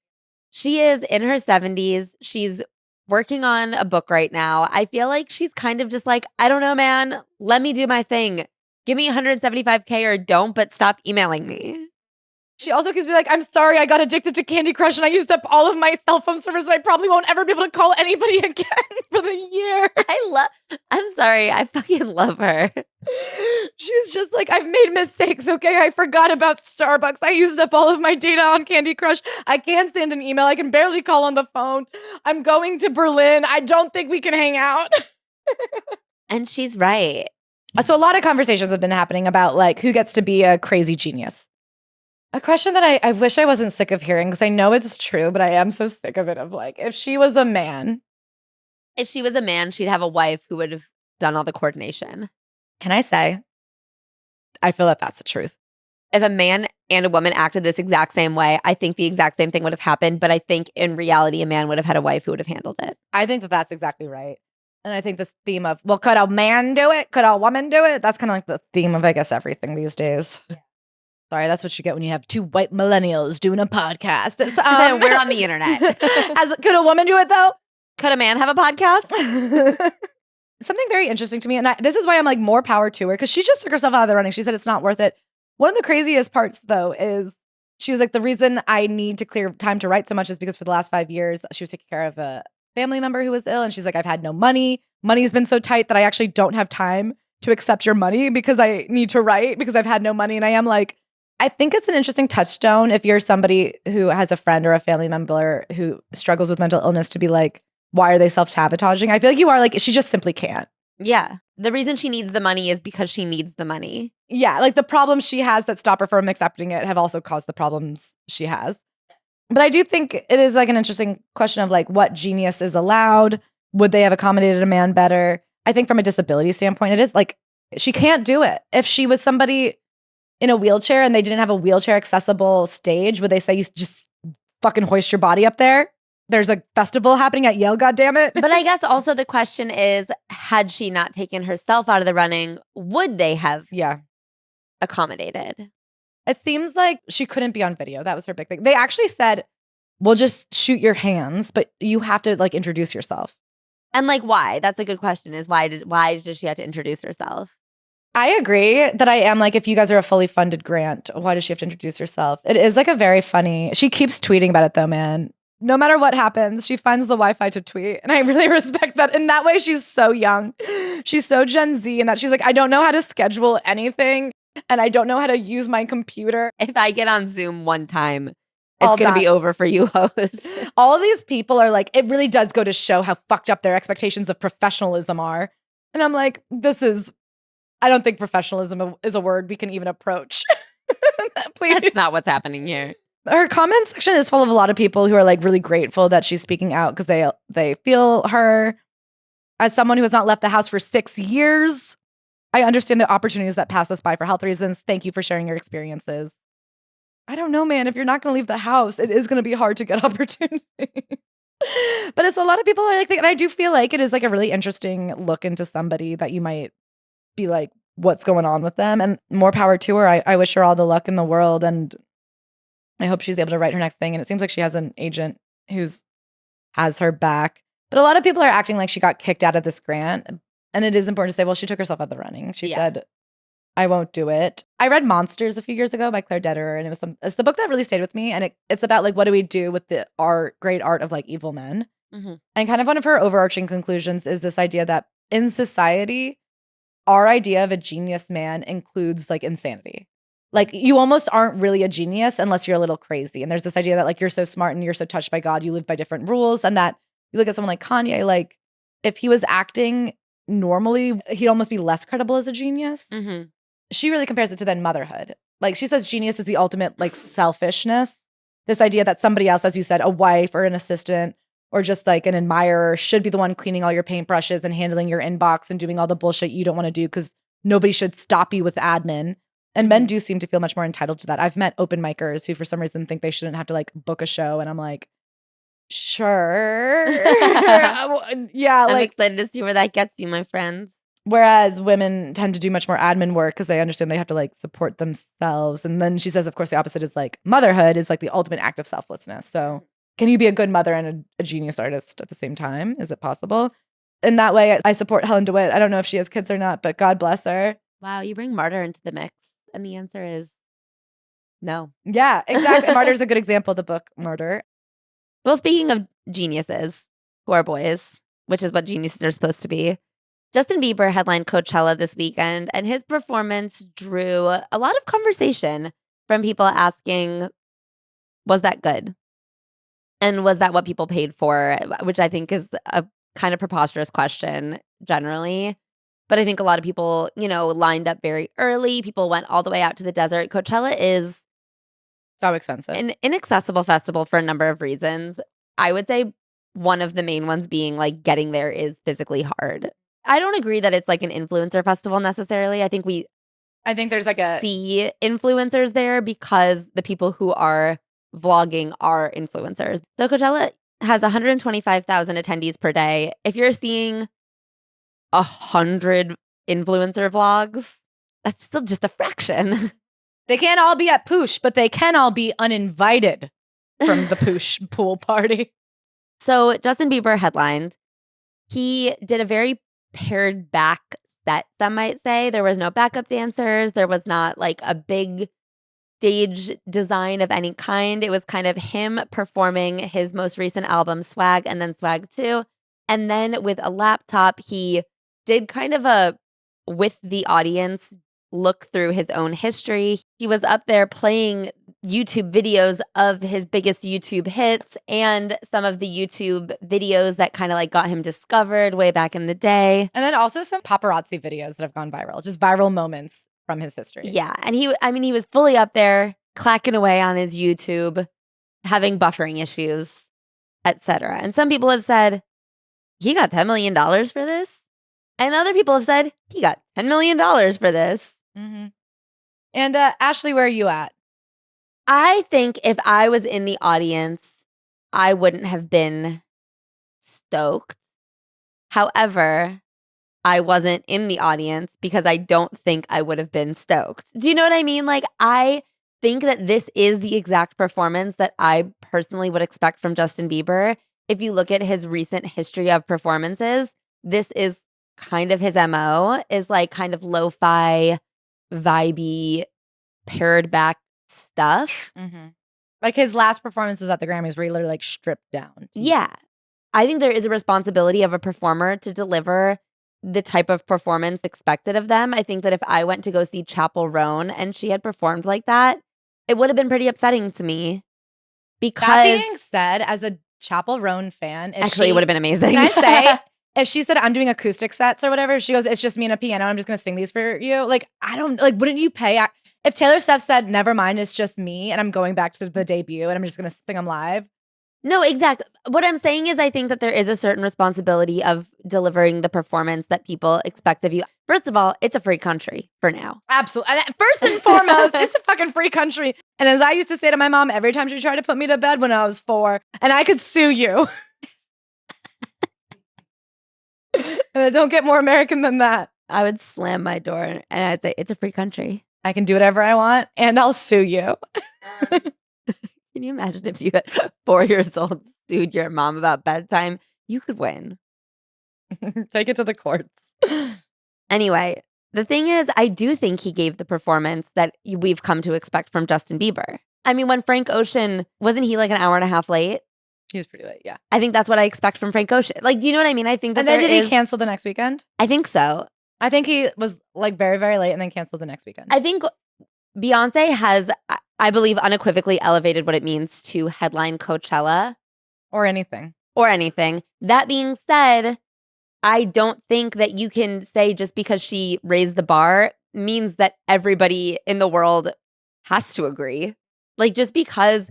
she is in her 70s. She's working on a book right now. I feel like she's kind of just like, I don't know, man. Let me do my thing. Give me $175K or don't, but stop emailing me. She also keeps being like, I'm sorry, I got addicted to Candy Crush and I used up all of my cell phone service and I probably won't ever be able to call anybody again for the year. I'm sorry, I fucking love her. She's just like, I've made mistakes, okay? I forgot about Starbucks. I used up all of my data on Candy Crush. I can't send an email. I can barely call on the phone. I'm going to Berlin. I don't think we can hang out. And she's right. So a lot of conversations have been happening about like who gets to be a crazy genius. A question that I wish I wasn't sick of hearing, because I know it's true, but I am so sick of it, of like, if she was a man. If she was a man, she'd have a wife who would have done all the coordination. Can I say, I feel that that's the truth. If a man and a woman acted this exact same way, I think the exact same thing would have happened. But I think in reality, a man would have had a wife who would have handled it. I think that that's exactly right. And I think this theme of, well, could a man do it? Could a woman do it? That's kind of like the theme of, I guess, everything these days. Yeah. Sorry, that's what you get when you have 2 white millennials doing a podcast. We're on the internet. Could a woman do it, though? Could a man have a podcast? Something very interesting to me, and this is why I'm like, more power to her, because she just took herself out of the running. She said it's not worth it. One of the craziest parts, though, is she was like, the reason I need to clear time to write so much is because for the last 5 years, she was taking care of a family member who was ill, and she's like, I've had no money. Money's been so tight that I actually don't have time to accept your money because I need to write because I've had no money. And I am like, I think it's an interesting touchstone if you're somebody who has a friend or a family member who struggles with mental illness, to be like, why are they self-sabotaging? I feel like you are like, she just simply can't. Yeah. The reason she needs the money is because she needs the money. Yeah. Like the problems she has that stop her from accepting it have also caused the problems she has. But I do think it is like an interesting question of like, what genius is allowed? Would they have accommodated a man better? I think from a disability standpoint, it is like, she can't do it. If she was somebody in a wheelchair and they didn't have a wheelchair accessible stage, would they say, you just fucking hoist your body up there? There's a festival happening at Yale, goddammit. But I guess also the question is, had she not taken herself out of the running, would they have accommodated? It seems like she couldn't be on video. That was her big thing. They actually said, we'll just shoot your hands, but you have to like introduce yourself. And like, why? That's a good question, is why did she have to introduce herself? I agree that I am like, if you guys are a fully funded grant, why does she have to introduce herself? It is like a very funny, she keeps tweeting about it though, man. No matter what happens, she finds the Wi-Fi to tweet. And I really respect that. In that way, she's so young. She's so Gen Z in that she's like, I don't know how to schedule anything. And I don't know how to use my computer. If I get on Zoom one time, it's going to be over for you, host. All of these people are like, it really does go to show how fucked up their expectations of professionalism are. And I'm like, I don't think professionalism is a word we can even approach. Please. That's not what's happening here. Her comment section is full of a lot of people who are like really grateful that she's speaking out because they feel her. As someone who has not left the house for 6 years, I understand the opportunities that pass us by for health reasons. Thank you for sharing your experiences. I don't know, man. If you're not going to leave the house, it is going to be hard to get opportunity. But it's a lot of people are like, and I do feel like it is like a really interesting look into somebody that you might be like, what's going on with them? And more power to her. I wish her all the luck in the world. And I hope she's able to write her next thing. And it seems like she has an agent who's has her back. But a lot of people are acting like she got kicked out of this grant. And it is important to say, well, she took herself out of the running. She said, I won't do it. I read Monsters a few years ago by Claire Dederer, and it's the book that really stayed with me. And it's about like, what do we do with the great art of like evil men? Mm-hmm. And kind of one of her overarching conclusions is this idea that in society, our idea of a genius man includes like insanity. Like you almost aren't really a genius unless you're a little crazy. And there's this idea that like you're so smart and you're so touched by God, you live by different rules. And that you look at someone like Kanye, like if he was acting normally, he'd almost be less credible as a genius. Mm-hmm. She really compares it to then motherhood. Like she says genius is the ultimate like selfishness. This idea that somebody else, as you said, a wife or an assistant or just like an admirer should be the one cleaning all your paintbrushes and handling your inbox and doing all the bullshit you don't want to do because nobody should stop you with admin. And men do seem to feel much more entitled to that. I've met open micers who for some reason think they shouldn't have to like book a show. And I'm like, sure. Yeah. I'm excited to see where that gets you, my friends. Whereas women tend to do much more admin work because they understand they have to like support themselves. And then she says, of course, the opposite is like motherhood is like the ultimate act of selflessness. So can you be a good mother and a genius artist at the same time? Is it possible? In that way, I support Helen Dewitt. I don't know if she has kids or not, but God bless her. Wow, you bring Martyr into the mix. And the answer is no. Yeah, exactly. Martyr's a good example of the book Martyr. Well, speaking of geniuses who are boys, which is what geniuses are supposed to be, Justin Bieber headlined Coachella this weekend, and his performance drew a lot of conversation from people asking, was that good? And was that what people paid for? Which I think is a kind of preposterous question generally. But I think a lot of people, lined up very early. People went all the way out to the desert. Coachella is so expensive. An inaccessible festival for a number of reasons. I would say one of the main ones being like getting there is physically hard. I don't agree that it's like an influencer festival necessarily. I think there's like see influencers there because the people who are vlogging are influencers. So Coachella has 125,000 attendees per day. If you're seeing 100 influencer vlogs, that's still just a fraction. They can't all be at Poosh, but they can all be uninvited from the Poosh pool party. So Justin Bieber headlined. He did a very pared back set, some might say. There was no backup dancers. There was not like a big stage design of any kind. It was kind of him performing his most recent album, Swag, and then Swag 2. And then with a laptop, he did kind of a, with the audience, look through his own history. He was up there playing YouTube videos of his biggest YouTube hits and some of the YouTube videos that kind of like got him discovered way back in the day. And then also some paparazzi videos that have gone viral, just viral moments from his history. Yeah. And he was fully up there clacking away on his YouTube, having buffering issues, etc. And some people have said, he got $10 million for this. And other people have said, he got $10 million for this. Mm-hmm. And Ashley, where are you at? I think if I was in the audience, I wouldn't have been stoked. However, I wasn't in the audience because I don't think I would have been stoked. Do you know what I mean? Like, I think that this is the exact performance that I personally would expect from Justin Bieber. If you look at his recent history of performances, this is kind of his MO, is like kind of lo-fi, vibey, pared back stuff. Mm-hmm. Like his last performance was at the Grammys where he literally like stripped down. Yeah. I think there is a responsibility of a performer to deliver the type of performance expected of them. I think that if I went to go see Chappell Roan and she had performed like that, it would have been pretty upsetting to me. Because that being said, as a Chappell Roan fan, actually, it would have been amazing. Can I say, if she said, I'm doing acoustic sets or whatever, she goes, it's just me and a piano, I'm just going to sing these for you. Like, I don't, like, wouldn't you pay? If Taylor Swift said, never mind, it's just me, and I'm going back to the debut and I'm just going to sing them live. No, exactly. What I'm saying is I think that there is a certain responsibility of delivering the performance that people expect of you. First of all, it's a free country for now. Absolutely. First and foremost, it's a fucking free country. And as I used to say to my mom every time she tried to put me to bed when I was 4, and I could sue you. And I don't get more American than that. I would slam my door and I'd say, it's a free country. I can do whatever I want and I'll sue you. Can you imagine if you at 4 years old sued your mom about bedtime? You could win. Take it to the courts. Anyway, the thing is, I do think he gave the performance that we've come to expect from Justin Bieber. I mean, when Frank Ocean, wasn't he like an hour and a half late? He was pretty late, yeah. I think that's what I expect from Frank Ocean. Like, do you know what I mean? I think that and then did he cancel the next weekend? I think so. I think he was like very, very late and then canceled the next weekend. I think Beyonce has, I believe, unequivocally elevated what it means to headline Coachella. Or anything. That being said, I don't think that you can say just because she raised the bar means that everybody in the world has to agree. Like, just because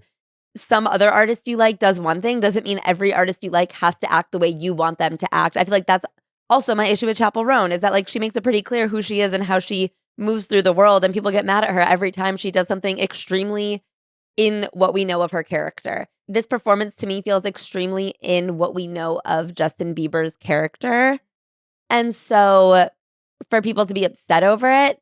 some other artist you like does one thing doesn't mean every artist you like has to act the way you want them to act. I feel like that's also my issue with Chappell Roan, is that like she makes it pretty clear who she is and how she moves through the world, and people get mad at her every time she does something extremely in what we know of her character. This performance to me feels extremely in what we know of Justin Bieber's character. And so for people to be upset over it,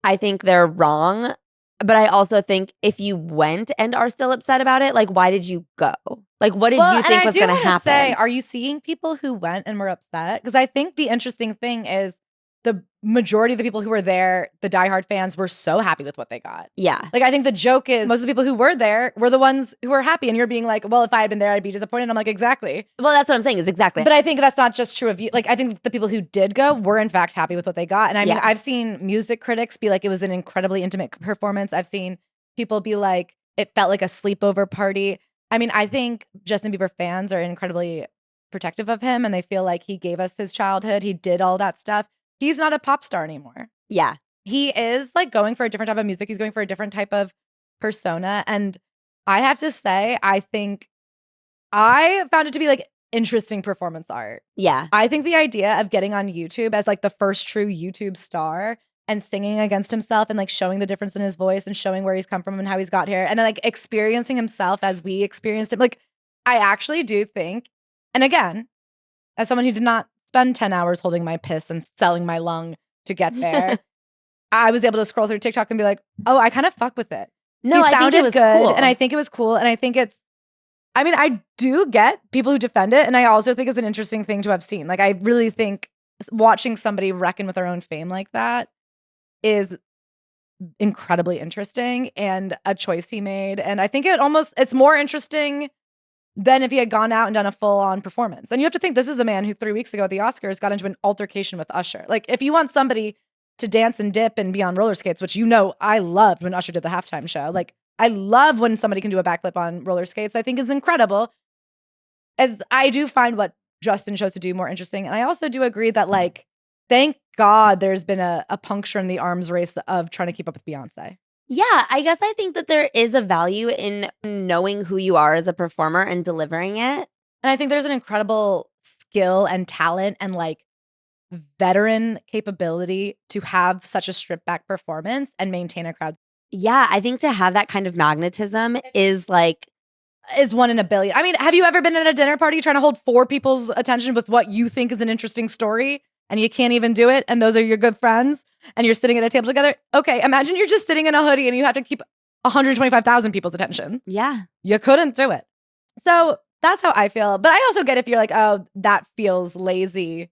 I think they're wrong. But I also think if you went and are still upset about it, like, why did you go? Like, what did you think was going to happen? Say, are you seeing people who went and were upset? Because I think the interesting thing is the majority of the people who were there, the diehard fans, were so happy with what they got. Yeah. Like, I think the joke is most of the people who were there were the ones who were happy. And you're being like, well, if I had been there, I'd be disappointed. I'm like, exactly. Well, that's what I'm saying is exactly. But I think that's not just true of you. Like, I think the people who did go were, in fact, happy with what they got. And I mean, I've seen music critics be like, it was an incredibly intimate performance. I've seen people be like, it felt like a sleepover party. I mean, I think Justin Bieber fans are incredibly protective of him and they feel like he gave us his childhood. He did all that stuff. He's not a pop star anymore. Yeah. He is like going for a different type of music. He's going for a different type of persona. And I have to say, I think I found it to be like interesting performance art. Yeah. I think the idea of getting on YouTube as like the first true YouTube star and singing against himself and like showing the difference in his voice and showing where he's come from and how he's got here and then like experiencing himself as we experienced him. Like, I actually do think, and again, as someone who did not spend 10 hours holding my piss and selling my lung to get there, I was able to scroll through TikTok and be like, oh, I kind of fuck with it. No, I think it was good, cool. and I think it was cool. And I think it's, I mean, I do get people who defend it. And I also think it's an interesting thing to have seen. Like, I really think watching somebody reckon with their own fame like that is incredibly interesting and a choice he made. And I think it's more interesting than if he had gone out and done a full-on performance. And you have to think, this is a man who 3 weeks ago at the Oscars got into an altercation with Usher. Like, if you want somebody to dance and dip and be on roller skates, which I loved when Usher did the halftime show. Like, I love when somebody can do a backflip on roller skates. I think it's incredible. As I do find what Justin chose to do more interesting. And I also do agree that, like, thank God there's been a puncture in the arms race of trying to keep up with Beyonce. Yeah, I guess I think that there is a value in knowing who you are as a performer and delivering it. And I think there's an incredible skill and talent and like veteran capability to have such a stripped back performance and maintain a crowd. Yeah, I think to have that kind of magnetism is 1 in a billion. I mean, have you ever been at a dinner party trying to hold 4 people's attention with what you think is an interesting story and you can't even do it? And those are your good friends and you're sitting at a table together. Okay, imagine you're just sitting in a hoodie and you have to keep 125,000 people's attention. Yeah. You couldn't do it. So that's how I feel. But I also get if you're like, oh, that feels lazy.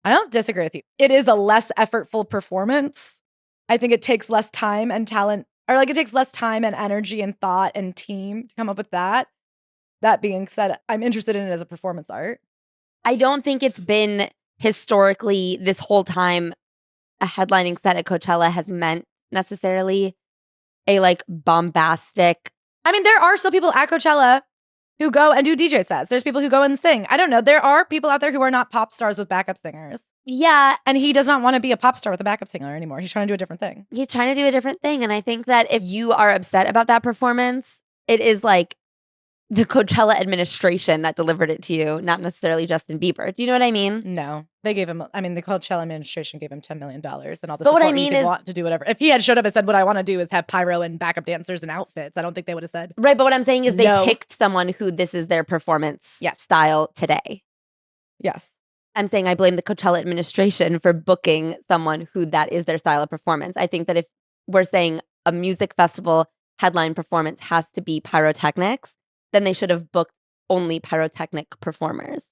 I don't disagree with you. It is a less effortful performance. I think it takes less time and talent, or like it takes less time and energy and thought and team to come up with that. That being said, I'm interested in it as a performance art. I don't think it's been historically this whole time a headlining set at Coachella has meant necessarily a like bombastic. I mean, there are still people at Coachella who go and do DJ sets. There's people who go and sing. I don't know. There are people out there who are not pop stars with backup singers. Yeah. And he does not want to be a pop star with a backup singer anymore. He's trying to do a different thing. He's trying to do a different thing. And I think that if you are upset about that performance, it is like the Coachella administration that delivered it to you, not necessarily Justin Bieber. Do you know what I mean? No. They gave him, the Coachella administration gave him $10 million and all the But what support I mean he could is- want to do whatever. If he had showed up and said, what I want to do is have pyro and backup dancers and outfits, I don't think they would have said. Right. But what I'm saying is they No. picked someone who this is their performance Yes. style today. Yes. I'm saying I blame the Coachella administration for booking someone who that is their style of performance. I think that if we're saying a music festival headline performance has to be pyrotechnics, then they should have booked only pyrotechnic performers,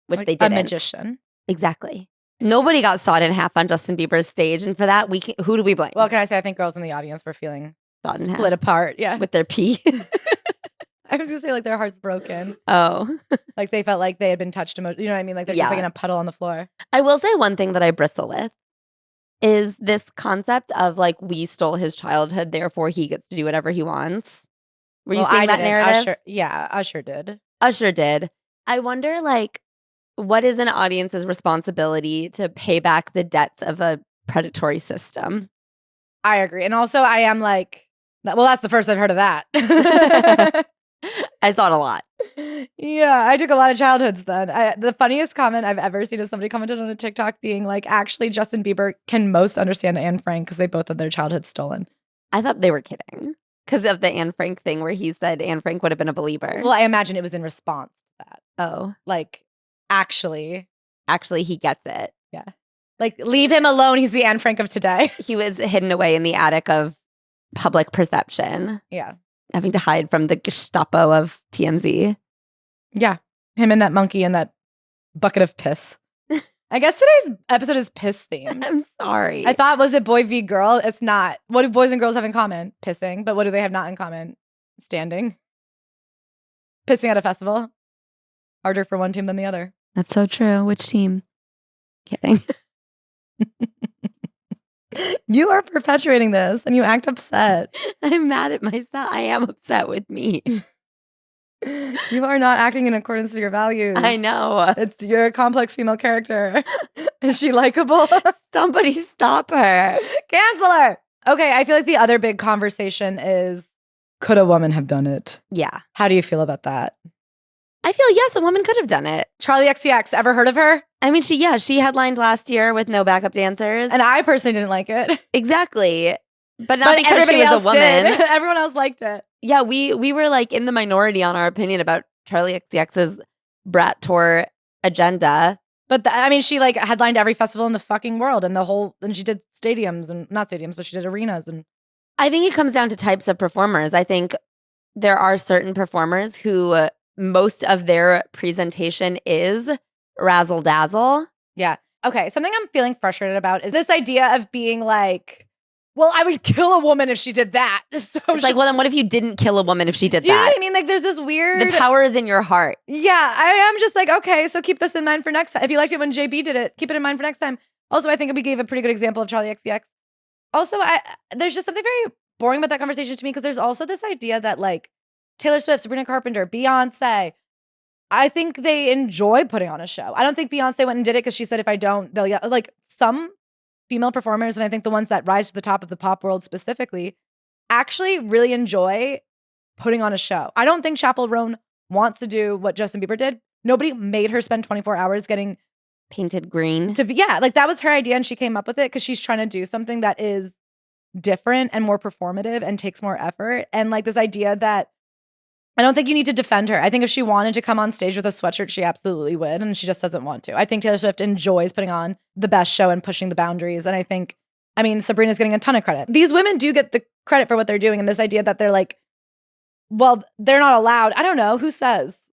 which Like they didn't. A magician. Exactly. Nobody got sawed in half on Justin Bieber's stage, and for that, who do we blame? Well, can I say, I think girls in the audience were feeling Sawed in split half apart. Yeah. with their pee. I was going to say, like, their hearts broken. Oh. Like, they felt like they had been touched emotionally. You know what I mean? Like, they're just like in a puddle on the floor. I will say one thing that I bristle with is this concept of like, we stole his childhood, therefore he gets to do whatever he wants. Were you seeing that didn't. narrative? Usher did. Usher did. I wonder, like, what is an audience's responsibility to pay back the debts of a predatory system? I agree. And also, I am like, well, that's the first I've heard of that. I saw it a lot. Yeah, I took a lot of childhoods then. The funniest comment I've ever seen is somebody commented on a TikTok being like, actually, Justin Bieber can most understand Anne Frank because they both had their childhood stolen. I thought they were kidding because of the Anne Frank thing where he said Anne Frank would have been a believer. Well, I imagine it was in response to that. Oh. Like, actually, he gets it. Yeah. Like, leave him alone. He's the Anne Frank of today. He was hidden away in the attic of public perception. Yeah. Having to hide from the Gestapo of TMZ. Yeah. Him and that monkey and that bucket of piss. I guess today's episode is piss themed. I'm sorry. I thought, was it boy v girl? It's not. What do boys and girls have in common? Pissing. But what do they have not in common? Standing. Pissing at a festival. Harder for one team than the other. That's so true. Which team? Kidding. You are perpetuating this and you act upset. I'm mad at myself. I am upset with me. You are not acting in accordance to your values. I know. You're a complex female character. Is she likable? Somebody stop her. Cancel her. Okay, I feel like the other big conversation is, could a woman have done it? Yeah. How do you feel about that? I feel, yes, a woman could have done it. Charlie XCX, ever heard of her? I mean, she headlined last year with no backup dancers. And I personally didn't like it. Exactly. But not because everybody she was else a woman. did. Everyone else liked it. Yeah, we were like in the minority on our opinion about Charlie XCX's Brat Tour agenda. But she like headlined every festival in the fucking world and she did stadiums and not stadiums, but she did arenas. And I think it comes down to types of performers. I think there are certain performers who most of their presentation is razzle dazzle. Yeah. Okay. Something I'm feeling frustrated about is this idea of being like, well, I would kill a woman if she did that. So it's like, well, then what if you didn't kill a woman if she did do you know that? what I mean? Like, there's this weird. The power is in your heart. Yeah, I am just like, okay, so keep this in mind for next time. If you liked it when JB did it, keep it in mind for next time. Also, I think we gave a pretty good example of Charlie XCX. Also, there's just something very boring about that conversation to me because there's also this idea that like Taylor Swift, Sabrina Carpenter, Beyonce, I think they enjoy putting on a show. I don't think Beyonce went and did it because she said, if I don't, they'll yell. Like some female performers, and I think the ones that rise to the top of the pop world specifically, actually really enjoy putting on a show. I don't think Chappell Roan wants to do what Justin Bieber did. Nobody made her spend 24 hours getting painted green. Like that was her idea and she came up with it because she's trying to do something that is different and more performative and takes more effort. And like this idea that I don't think you need to defend her. I think if she wanted to come on stage with a sweatshirt, she absolutely would. And she just doesn't want to. I think Taylor Swift enjoys putting on the best show and pushing the boundaries. And I think, Sabrina's getting a ton of credit. These women do get the credit for what they're doing. And this idea that they're like, well, they're not allowed. I don't know. Who says?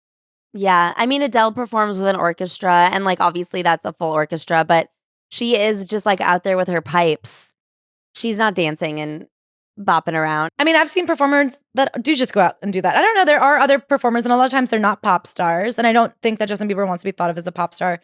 Yeah. Adele performs with an orchestra. And like, obviously that's a full orchestra. But she is just like out there with her pipes. She's not dancing and bopping around. I've seen performers that do just go out and do that. I don't know. There are other performers, and a lot of times they're not pop stars. And I don't think that Justin Bieber wants to be thought of as a pop star.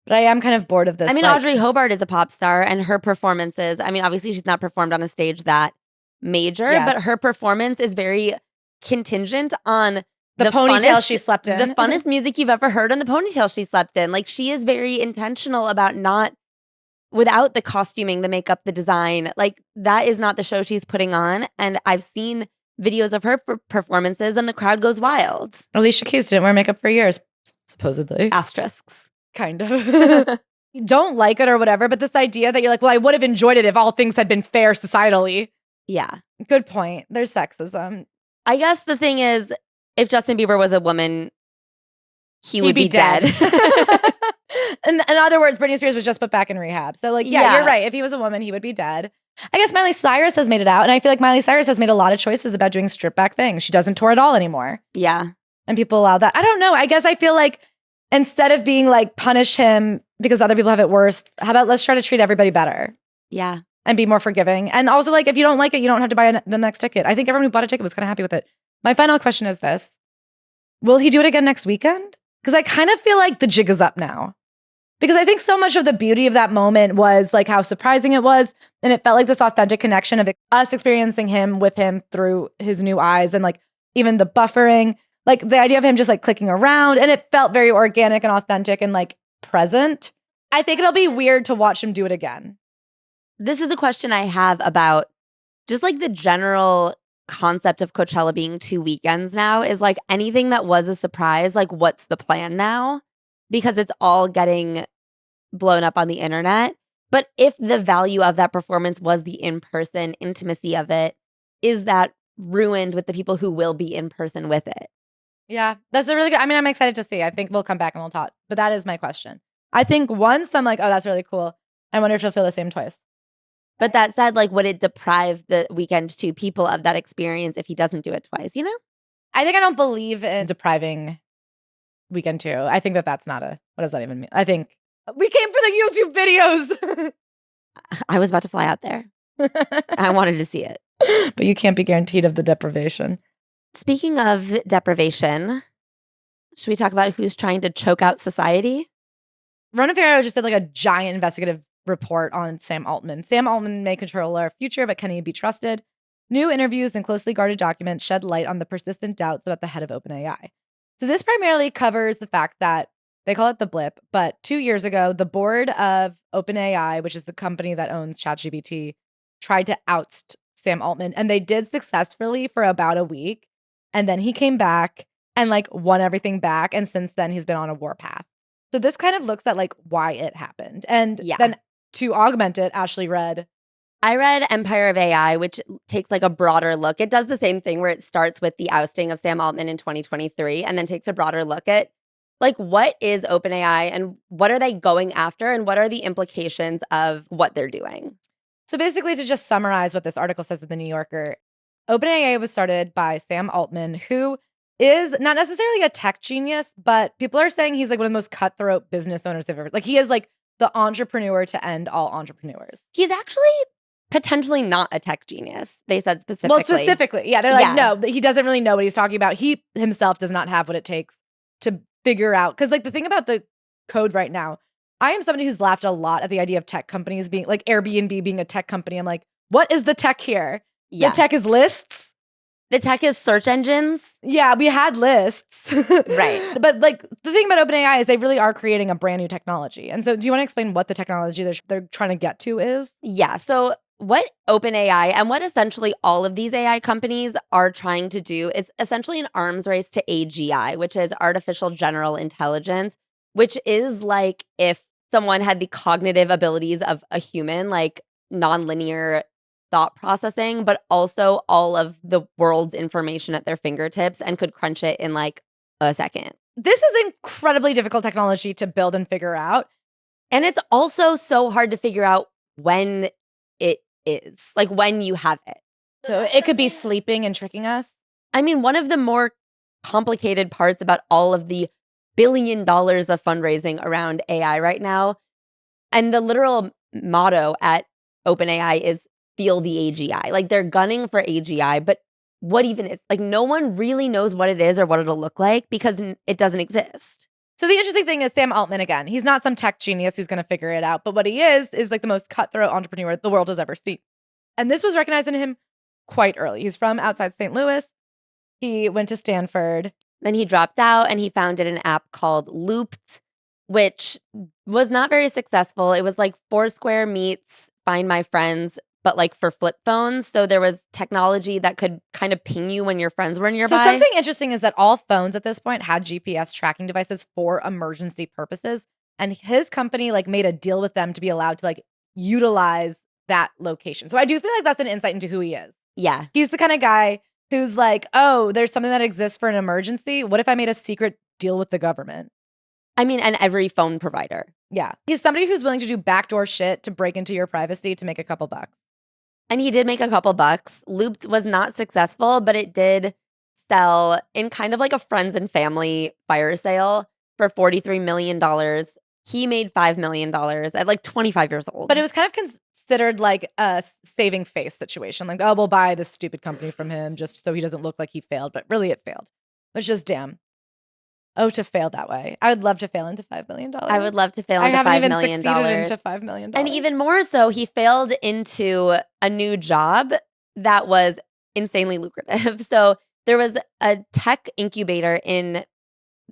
But I am kind of bored of this. Audrey Hobart is a pop star, and her performances, obviously she's not performed on a stage that major, yes, but her performance is very contingent on the ponytail she slept in. The funnest music you've ever heard, and the ponytail she slept in. Like, she is very intentional about not without the costuming, the makeup, the design, like that is not the show she's putting on. And I've seen videos of her performances and the crowd goes wild. Alicia Keys didn't wear makeup for years, supposedly. Asterisks. Kind of. Don't like it or whatever, but this idea that you're like, well, I would have enjoyed it if all things had been fair societally. Yeah. Good point. There's sexism. I guess the thing is, if Justin Bieber was a woman, he would be dead. in other words, Britney Spears was just put back in rehab. So like, yeah, you're right. If he was a woman, he would be dead. I guess Miley Cyrus has made it out. And I feel like Miley Cyrus has made a lot of choices about doing stripped back things. She doesn't tour at all anymore. Yeah. And people allow that. I don't know. I guess I feel like instead of being like, punish him because other people have it worse, how about let's try to treat everybody better? Yeah. And be more forgiving. And also like, if you don't like it, you don't have to buy the next ticket. I think everyone who bought a ticket was kind of happy with it. My final question is this. Will he do it again next weekend? Because I kind of feel like the jig is up now. Because I think so much of the beauty of that moment was like how surprising it was. And it felt like this authentic connection of us experiencing him with him through his new eyes and like even the buffering, like the idea of him just like clicking around. And it felt very organic and authentic and like present. I think it'll be weird to watch him do it again. This is a question I have about just like the general concept of Coachella being 2 weekends now is like anything that was a surprise, like what's the plan now? Because it's all getting blown up on the internet. But if the value of that performance was the in-person intimacy of it, is that ruined with the people who will be in person with it? Yeah, that's a really good, I mean, I'm excited to see. I think we'll come back and we'll talk. But that is my question. I think once I'm like, oh, that's really cool. I wonder if she'll feel the same twice. But that said, like, would it deprive the Weeknd 2 people of that experience if he doesn't do it twice, you know? I think I don't believe in depriving Weeknd 2. I think that's not what does that even mean? I think we came for the YouTube videos. I was about to fly out there. I wanted to see it. But you can't be guaranteed of the deprivation. Speaking of deprivation, should we talk about who's trying to choke out society? Ronan Farrow just did like a giant investigative report on Sam Altman. Sam Altman may control our future, but can he be trusted? New interviews and closely guarded documents shed light on the persistent doubts about the head of OpenAI. So this primarily covers the fact that they call it the blip, but 2 years ago, the board of OpenAI, which is the company that owns ChatGPT, tried to oust Sam Altman, and they did successfully for about a week. And then he came back and like won everything back. And since then, he's been on a warpath. So this kind of looks at like why it happened. And then to augment it, Ashley read. I read Empire of AI, which takes like a broader look. It does the same thing where it starts with the ousting of Sam Altman in 2023 and then takes a broader look at like what is OpenAI and what are they going after and what are the implications of what they're doing. So basically, to just summarize what this article says at The New Yorker, OpenAI was started by Sam Altman, who is not necessarily a tech genius, but people are saying he's like one of the most cutthroat business owners they've ever. Like he is like the entrepreneur to end all entrepreneurs. He's actually potentially not a tech genius, they said specifically. Well, specifically, yeah. They're like, no, he doesn't really know what he's talking about. He himself does not have what it takes to figure out. Because like the thing about the code right now, I am somebody who's laughed a lot at the idea of tech companies being like Airbnb being a tech company. I'm like, what is the tech here? Yeah. The tech is lists. The tech is search engines. Yeah, we had lists. Right. But like the thing about OpenAI is they really are creating a brand new technology. And so do you want to explain what the technology they're trying to get to is? Yeah. So what OpenAI and what essentially all of these AI companies are trying to do is essentially an arms race to AGI, which is artificial general intelligence, which is like if someone had the cognitive abilities of a human, like nonlinear thought processing, but also all of the world's information at their fingertips and could crunch it in like a second. This is incredibly difficult technology to build and figure out. And it's also so hard to figure out when it is, like when you have it. So it could be sleeping and tricking us. I mean, one of the more complicated parts about all of the $1 billion of fundraising around AI right now, and the literal motto at OpenAI is feel the AGI. Like they're gunning for AGI, but what even is, like no one really knows what it is or what it'll look like because it doesn't exist. So the interesting thing is Sam Altman, again, he's not some tech genius who's going to figure it out, but what he is like the most cutthroat entrepreneur the world has ever seen. And this was recognized in him quite early. He's from outside St. Louis. He went to Stanford. Then he dropped out and he founded an app called Looped, which was not very successful. It was like Foursquare meets Find My Friends, but like for flip phones. So there was technology that could kind of ping you when your friends were nearby. So something interesting is that all phones at this point had GPS tracking devices for emergency purposes. And his company like made a deal with them to be allowed to like utilize that location. So I do feel like that's an insight into who he is. Yeah. He's the kind of guy who's like, oh, there's something that exists for an emergency. What if I made a secret deal with the government? I mean, and every phone provider. Yeah. He's somebody who's willing to do backdoor shit to break into your privacy to make a couple bucks. And he did make a couple bucks. Looped was not successful, but it did sell in kind of like a friends and family fire sale for $43 million. He made $5 million at like 25 years old. But it was kind of considered like a saving face situation. Like, oh, we'll buy this stupid company from him just so he doesn't look like he failed. But really it failed. Which is damn. Oh, to fail that way. I would love to fail into $5 million. I would love to fail into $5 million. I haven't even succeeded into $5 million. And even more so, he failed into a new job that was insanely lucrative. So there was a tech incubator in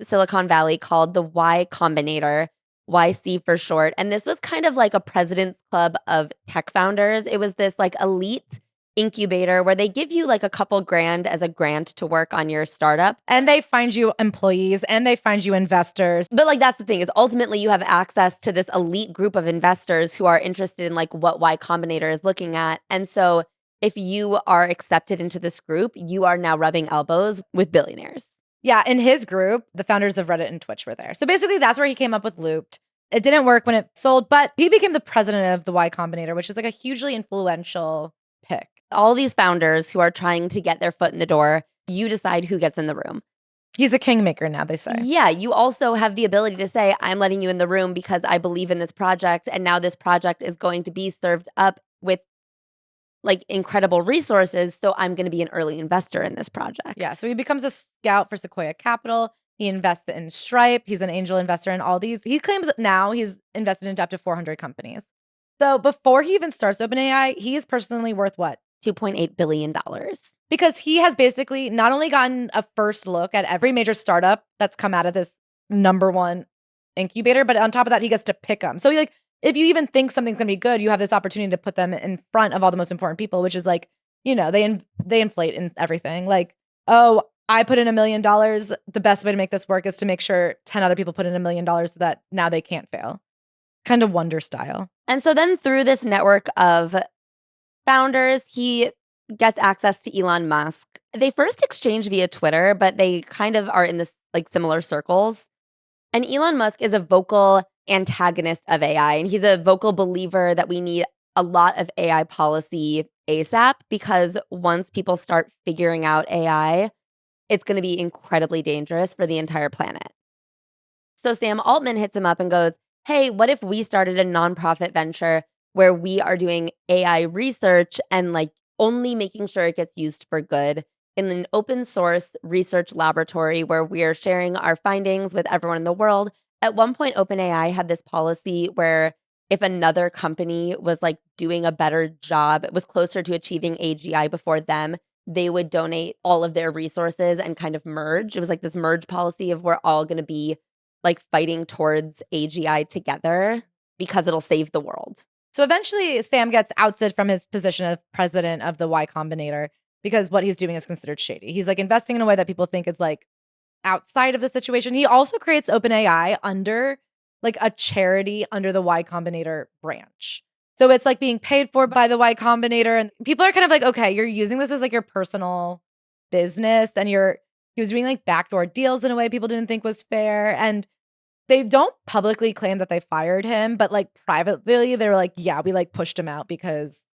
Silicon Valley called the Y Combinator, YC for short. And this was kind of like a president's club of tech founders. It was this like elite incubator where they give you like a couple grand as a grant to work on your startup. And they find you employees and they find you investors. But like that's the thing is ultimately you have access to this elite group of investors who are interested in like what Y Combinator is looking at. And so if you are accepted into this group, you are now rubbing elbows with billionaires. Yeah, in his group, the founders of Reddit and Twitch were there. So basically that's where he came up with Looped. It didn't work when it sold, but he became the president of the Y Combinator, which is like a hugely influential pick. All these founders who are trying to get their foot in the door, you decide who gets in the room. He's a kingmaker now, they say. Yeah, you also have the ability to say, I'm letting you in the room because I believe in this project. And now this project is going to be served up with like incredible resources. So I'm going to be an early investor in this project. Yeah, so he becomes a scout for Sequoia Capital. He invests in Stripe. He's an angel investor in all these. He claims that now he's invested into up to 400 companies. So before he even starts OpenAI, he is personally worth what? $2.8 billion. Because he has basically not only gotten a first look at every major startup that's come out of this number one incubator, but on top of that, he gets to pick them. So he, like, if you even think something's going to be good, you have this opportunity to put them in front of all the most important people, which is like, you know, they inflate in everything. Like, oh, I put in $1 million. The best way to make this work is to make sure 10 other people put in $1 million so that now they can't fail. Kind of Wonder style. And so then through this network of founders, he gets access to Elon Musk. They first exchange via Twitter, but they kind of are in this like similar circles. And Elon Musk is a vocal antagonist of AI. And he's a vocal believer that we need a lot of AI policy ASAP because once people start figuring out AI, it's going to be incredibly dangerous for the entire planet. So Sam Altman hits him up and goes, hey, what if we started a nonprofit venture where we are doing AI research and like only making sure it gets used for good in an open source research laboratory where we are sharing our findings with everyone in the world. At one point, OpenAI had this policy where if another company was like doing a better job, it was closer to achieving AGI before them, they would donate all of their resources and kind of merge. It was like this merge policy of we're all going to be like fighting towards AGI together because it'll save the world. So eventually Sam gets ousted from his position as president of the Y Combinator because what he's doing is considered shady. He's like investing in a way that people think is like outside of the situation. He also creates OpenAI under like a charity under the Y Combinator branch. So it's like being paid for by the Y Combinator. And people are kind of like, okay, you're using this as like your personal business. And he was doing like backdoor deals in a way people didn't think was fair. And they don't publicly claim that they fired him, but like privately, they were like, yeah, we like pushed him out because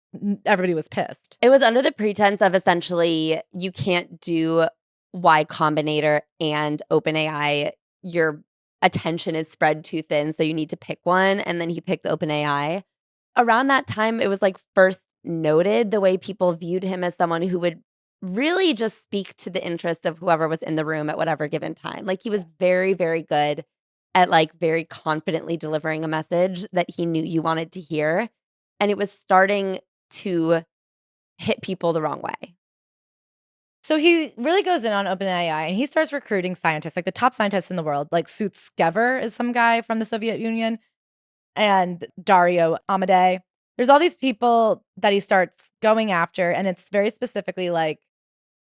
everybody was pissed. It was under the pretense of essentially you can't do Y Combinator and OpenAI. Your attention is spread too thin, so you need to pick one. And then he picked OpenAI. Around that time, it was like first noted the way people viewed him as someone who would really just speak to the interests of whoever was in the room at whatever given time. Like he was very, very good at like very confidently delivering a message that he knew you wanted to hear. And it was starting to hit people the wrong way. So he really goes in on OpenAI and he starts recruiting scientists, like the top scientists in the world, like Sutskever is some guy from the Soviet Union and Dario Amodei. There's all these people that he starts going after, and it's very specifically like,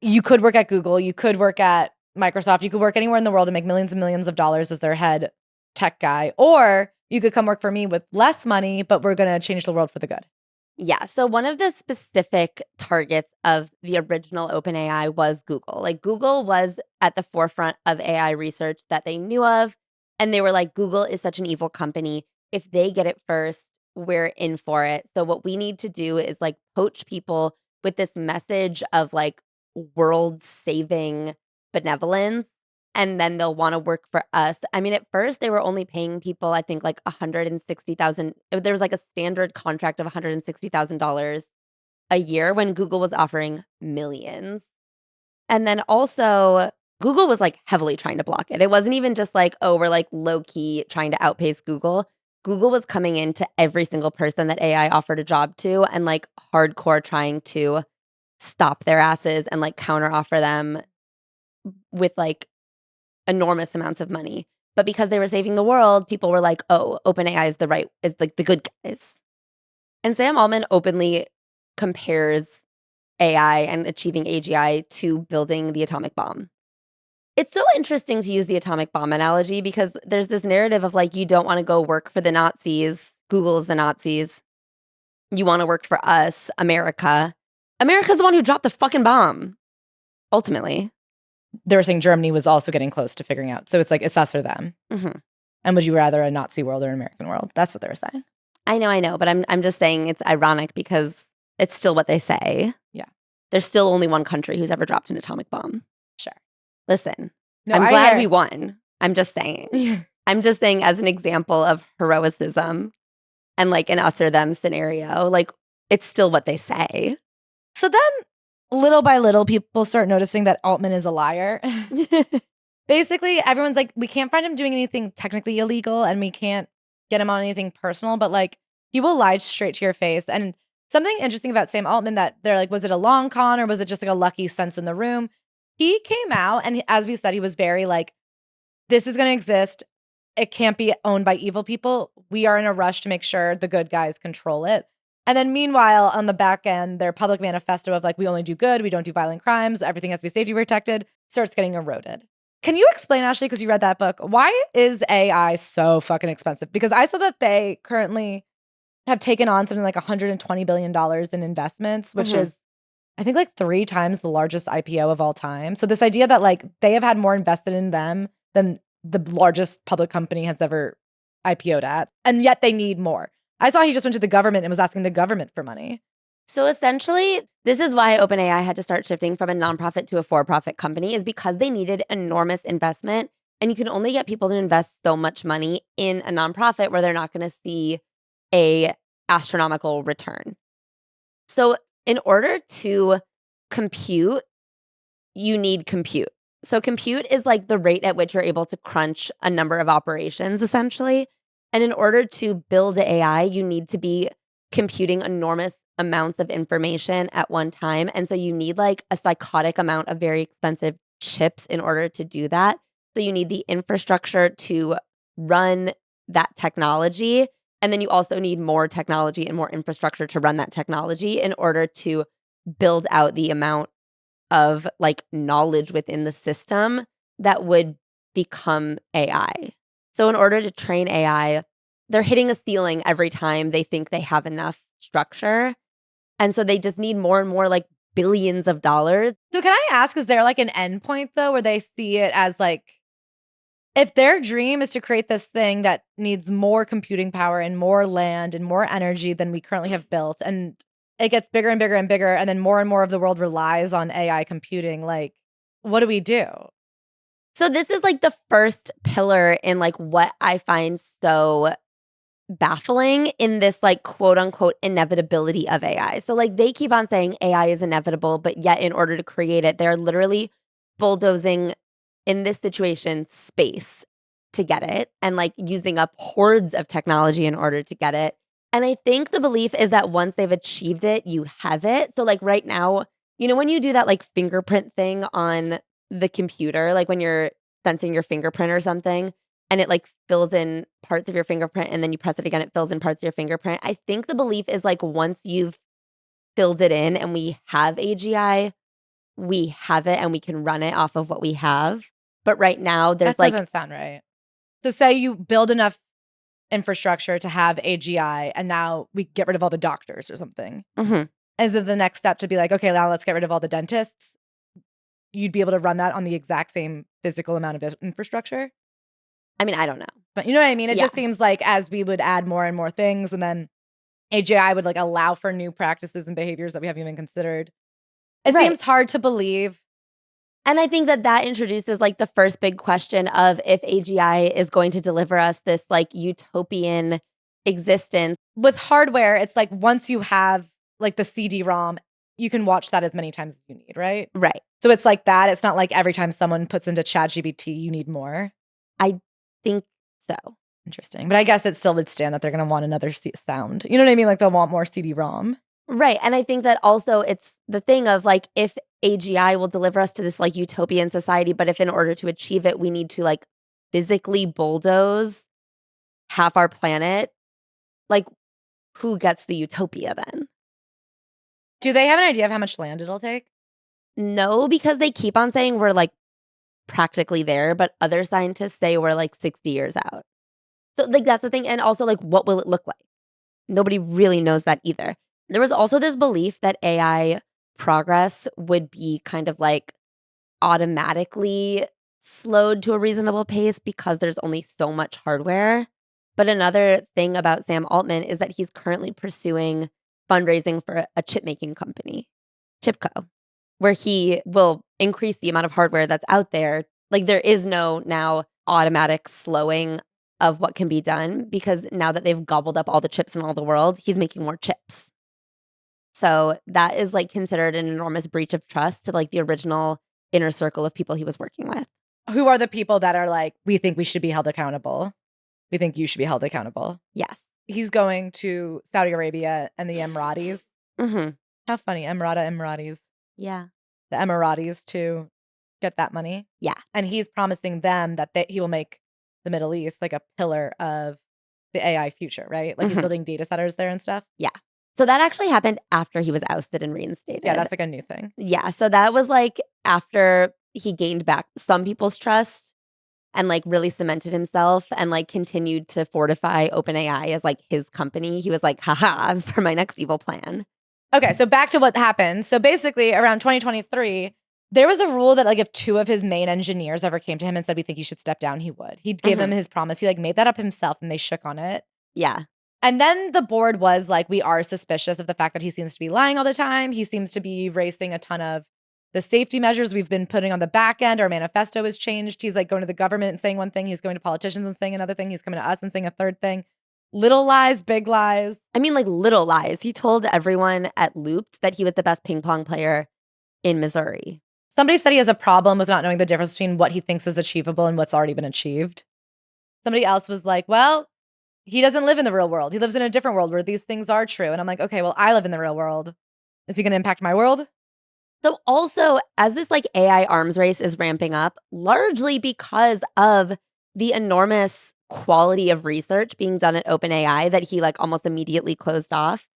you could work at Google, you could work at Microsoft, you could work anywhere in the world and make millions and millions of dollars as their head tech guy, or you could come work for me with less money, but we're going to change the world for the good. Yeah. So one of the specific targets of the original OpenAI was Google. Like Google was at the forefront of AI research that they knew of. And they were like, Google is such an evil company. If they get it first, we're in for it. So what we need to do is like poach people with this message of like world-saving benevolence. And then they'll want to work for us. I mean, at first they were only paying people, I think, like $160,000. There was like a standard contract of $160,000 a year when Google was offering millions. And then also, Google was like heavily trying to block it. It wasn't even just like, oh, we're like low key trying to outpace Google. Google was coming into every single person that AI offered a job to and like hardcore trying to stop their asses and like counteroffer them with like enormous amounts of money. But because they were saving the world, people were like, oh, OpenAI is like the good guys. And Sam Altman openly compares AI and achieving AGI to building the atomic bomb. It's so interesting to use the atomic bomb analogy because there's this narrative of like, you don't want to go work for the Nazis. Google is the Nazis. You want to work for us, America. America's the one who dropped the fucking bomb, ultimately. They were saying Germany was also getting close to figuring out. So it's like, it's us or them. Mm-hmm. And would you rather a Nazi world or an American world? That's what they were saying. I know. But I'm just saying it's ironic because it's still what they say. Yeah. There's still only one country who's ever dropped an atomic bomb. Sure. Listen, No, I'm glad we won. I'm just saying. Yeah. I'm just saying as an example of heroism and like an us or them scenario, like it's still what they say. So then little by little, people start noticing that Altman is a liar. Basically, everyone's like, we can't find him doing anything technically illegal and we can't get him on anything personal, but like he will lie straight to your face. And something interesting about Sam Altman that they're like, was it a long con or was it just like a lucky sense in the room? He came out and as we said, he was very like, this is going to exist. It can't be owned by evil people. We are in a rush to make sure the good guys control it. And then meanwhile, on the back end, their public manifesto of like, we only do good, we don't do violent crimes, everything has to be safety protected, starts getting eroded. Can you explain, Ashley, because you read that book, why is AI so fucking expensive? Because I saw that they currently have taken on something like $120 billion in investments, which is, I think, like 3 times the largest IPO of all time. So this idea that like they have had more invested in them than the largest public company has ever IPO'd at, and yet they need more. I saw he just went to the government and was asking the government for money. So essentially, this is why OpenAI had to start shifting from a nonprofit to a for-profit company is because they needed enormous investment. And you can only get people to invest so much money in a nonprofit where they're not going to see a astronomical return. So in order to compute, you need compute. So compute is like the rate at which you're able to crunch a number of operations, essentially. And in order to build AI, you need to be computing enormous amounts of information at one time. And so you need like a psychotic amount of very expensive chips in order to do that. So you need the infrastructure to run that technology. And then you also need more technology and more infrastructure to run that technology in order to build out the amount of like knowledge within the system that would become AI. So in order to train AI, they're hitting a ceiling every time they think they have enough structure. And so they just need more and more like billions of dollars. So can I ask, is there like an endpoint though, where they see it as like, if their dream is to create this thing that needs more computing power and more land and more energy than we currently have built, and it gets bigger and bigger and bigger, and then more and more of the world relies on AI computing, like, what do we do? So this is like the first pillar in like what I find so baffling in this like quote unquote inevitability of AI. So like they keep on saying AI is inevitable, but yet in order to create it, they're literally bulldozing in this situation space to get it and like using up hordes of technology in order to get it. And I think the belief is that once they've achieved it, you have it. So like right now, You know when you do that like fingerprint thing on the computer, like when you're sensing your fingerprint or something, and it like fills in parts of your fingerprint and then you press it again, it fills in parts of your fingerprint. I think the belief is like once you've filled it in and we have AGI, we have it and we can run it off of what we have. But right now there's that doesn't sound right. So say you build enough infrastructure to have AGI and now we get rid of all the doctors or something. Mhm. Is it the next step to be like, okay, now let's get rid of all the dentists? You'd be able to run that on the exact same physical amount of infrastructure? I mean, I don't know. But you know what I mean? It Yeah. just seems like as we would add more and more things, and then AGI would like allow for new practices and behaviors that we haven't even considered. It Right. seems hard to believe. And I think that introduces like the first big question of if AGI is going to deliver us this like utopian existence. With hardware, it's like once you have like the CD-ROM, you can watch that as many times as you need, right? Right. So it's like that. It's not like every time someone puts into ChatGPT, you need more. I think so. Interesting. But I guess it still would stand that they're going to want another sound. You know what I mean? Like they'll want more CD-ROM. Right. And I think that also it's the thing of like if AGI will deliver us to this like utopian society, but if in order to achieve it, we need to like physically bulldoze half our planet, like who gets the utopia then? Do they have an idea of how much land it'll take? No, because they keep on saying we're like practically there, but other scientists say we're like 60 years out. So like that's the thing. And also like what will it look like? Nobody really knows that either. There was also this belief that AI progress would be kind of like automatically slowed to a reasonable pace because there's only so much hardware. But another thing about Sam Altman is that he's currently pursuing fundraising for a chip making company, Chipco, where he will increase the amount of hardware that's out there. Like there is no now automatic slowing of what can be done because now that they've gobbled up all the chips in all the world, he's making more chips. So that is like considered an enormous breach of trust to like the original inner circle of people he was working with. Who are the people that are like, we think we should be held accountable? We think you should be held accountable. Yes. He's going to Saudi Arabia and the Emiratis. Mm-hmm. How funny. Emiratis. Yeah. The Emiratis to get that money. Yeah. And he's promising them that he will make the Middle East like a pillar of the AI future, right? Like he's building data centers there and stuff. Yeah. So that actually happened after he was ousted and reinstated. Yeah, that's like a new thing. Yeah. So that was like after he gained back some people's trust and like really cemented himself and like continued to fortify OpenAI as like his company. He was like, haha, for my next evil plan. Okay, so back to what happened. So basically around 2023, there was a rule that like if two of his main engineers ever came to him and said, we think you should step down, he would. He gave them his promise. He like made that up himself and they shook on it. Yeah. And then the board was like, we are suspicious of the fact that he seems to be lying all the time. He seems to be erasing a ton of the safety measures we've been putting on the back end. Our manifesto has changed. He's like going to the government and saying one thing. He's going to politicians and saying another thing. He's coming to us and saying a third thing. Little lies, big lies. I mean, like little lies. He told everyone at Looped that he was the best ping pong player in Missouri. Somebody said he has a problem with not knowing the difference between what he thinks is achievable and what's already been achieved. Somebody else was like, well, he doesn't live in the real world. He lives in a different world where these things are true. And I'm like, okay, well, I live in the real world. Is he going to impact my world? So also, as this like AI arms race is ramping up, largely because of the enormous quality of research being done at OpenAI that he like almost immediately closed off.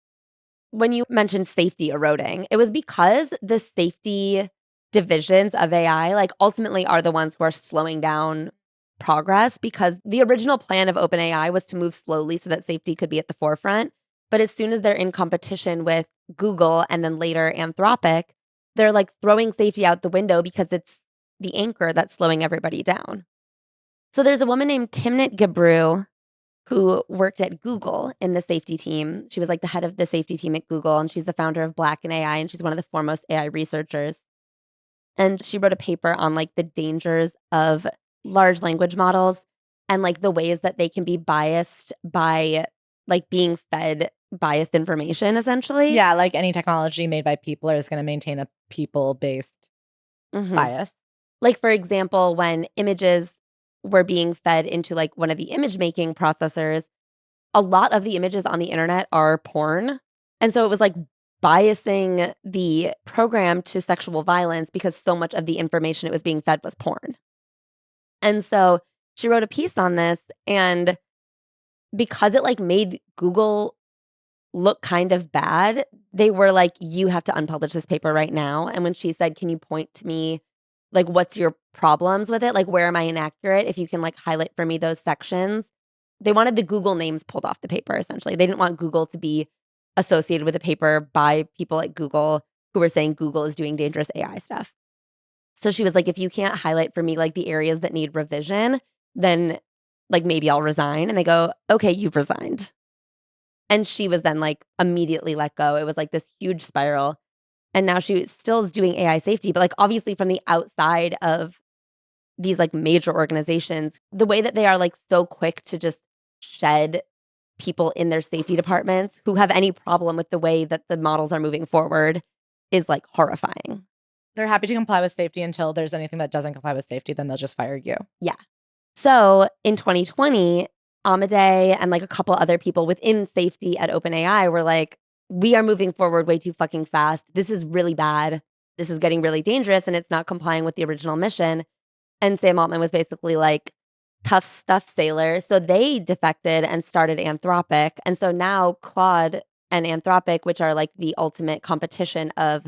When you mentioned safety eroding, it was because the safety divisions of AI like ultimately are the ones who are slowing down progress because the original plan of OpenAI was to move slowly so that safety could be at the forefront. But as soon as they're in competition with Google and then later Anthropic, they're like throwing safety out the window because it's the anchor that's slowing everybody down. So there's a woman named Timnit Gebru who worked at Google in the safety team. She was like the head of the safety team at Google, and she's the founder of Black in AI, and she's one of the foremost AI researchers. And she wrote a paper on like the dangers of large language models and like the ways that they can be biased by like being fed biased information, essentially. Yeah, like any technology made by people is going to maintain a people-based bias. Like, for example, when images were being fed into like one of the image making processors, a lot of the images on the internet are porn. And so it was like biasing the program to sexual violence because so much of the information it was being fed was porn. And so she wrote a piece on this, and because it like made Google look kind of bad, they were like, you have to unpublish this paper right now. And when she said, can you point to me, like, what's your problems with it? Like, where am I inaccurate? If you can like highlight for me those sections. They wanted the Google names pulled off the paper, essentially. They didn't want Google to be associated with a paper by people at Google who were saying Google is doing dangerous AI stuff. So she was like, if you can't highlight for me like the areas that need revision, then like maybe I'll resign. And they go, okay, you've resigned. And she was then like immediately let go. It was like this huge spiral. And now she still is doing AI safety, but like obviously from the outside of these like major organizations, the way that they are like so quick to just shed people in their safety departments who have any problem with the way that the models are moving forward is like horrifying. They're happy to comply with safety until there's anything that doesn't comply with safety, then they'll just fire you. Yeah. So in 2020, Amadei and like a couple other people within safety at OpenAI were like, we are moving forward way too fucking fast. This is really bad. This is getting really dangerous and it's not complying with the original mission. And Sam Altman was basically like, tough stuff, sailor. So they defected and started Anthropic. And so now Claude and Anthropic, which are like the ultimate competition of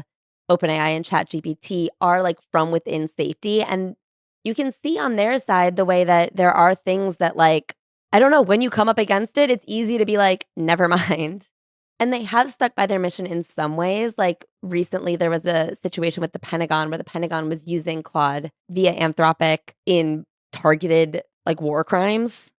OpenAI and ChatGPT, are like from within safety. And you can see on their side the way that there are things that like, I don't know, when you come up against it, it's easy to be like, never mind. And they have stuck by their mission in some ways. Like recently, there was a situation with the Pentagon where the Pentagon was using Claude via Anthropic in targeted like war crimes.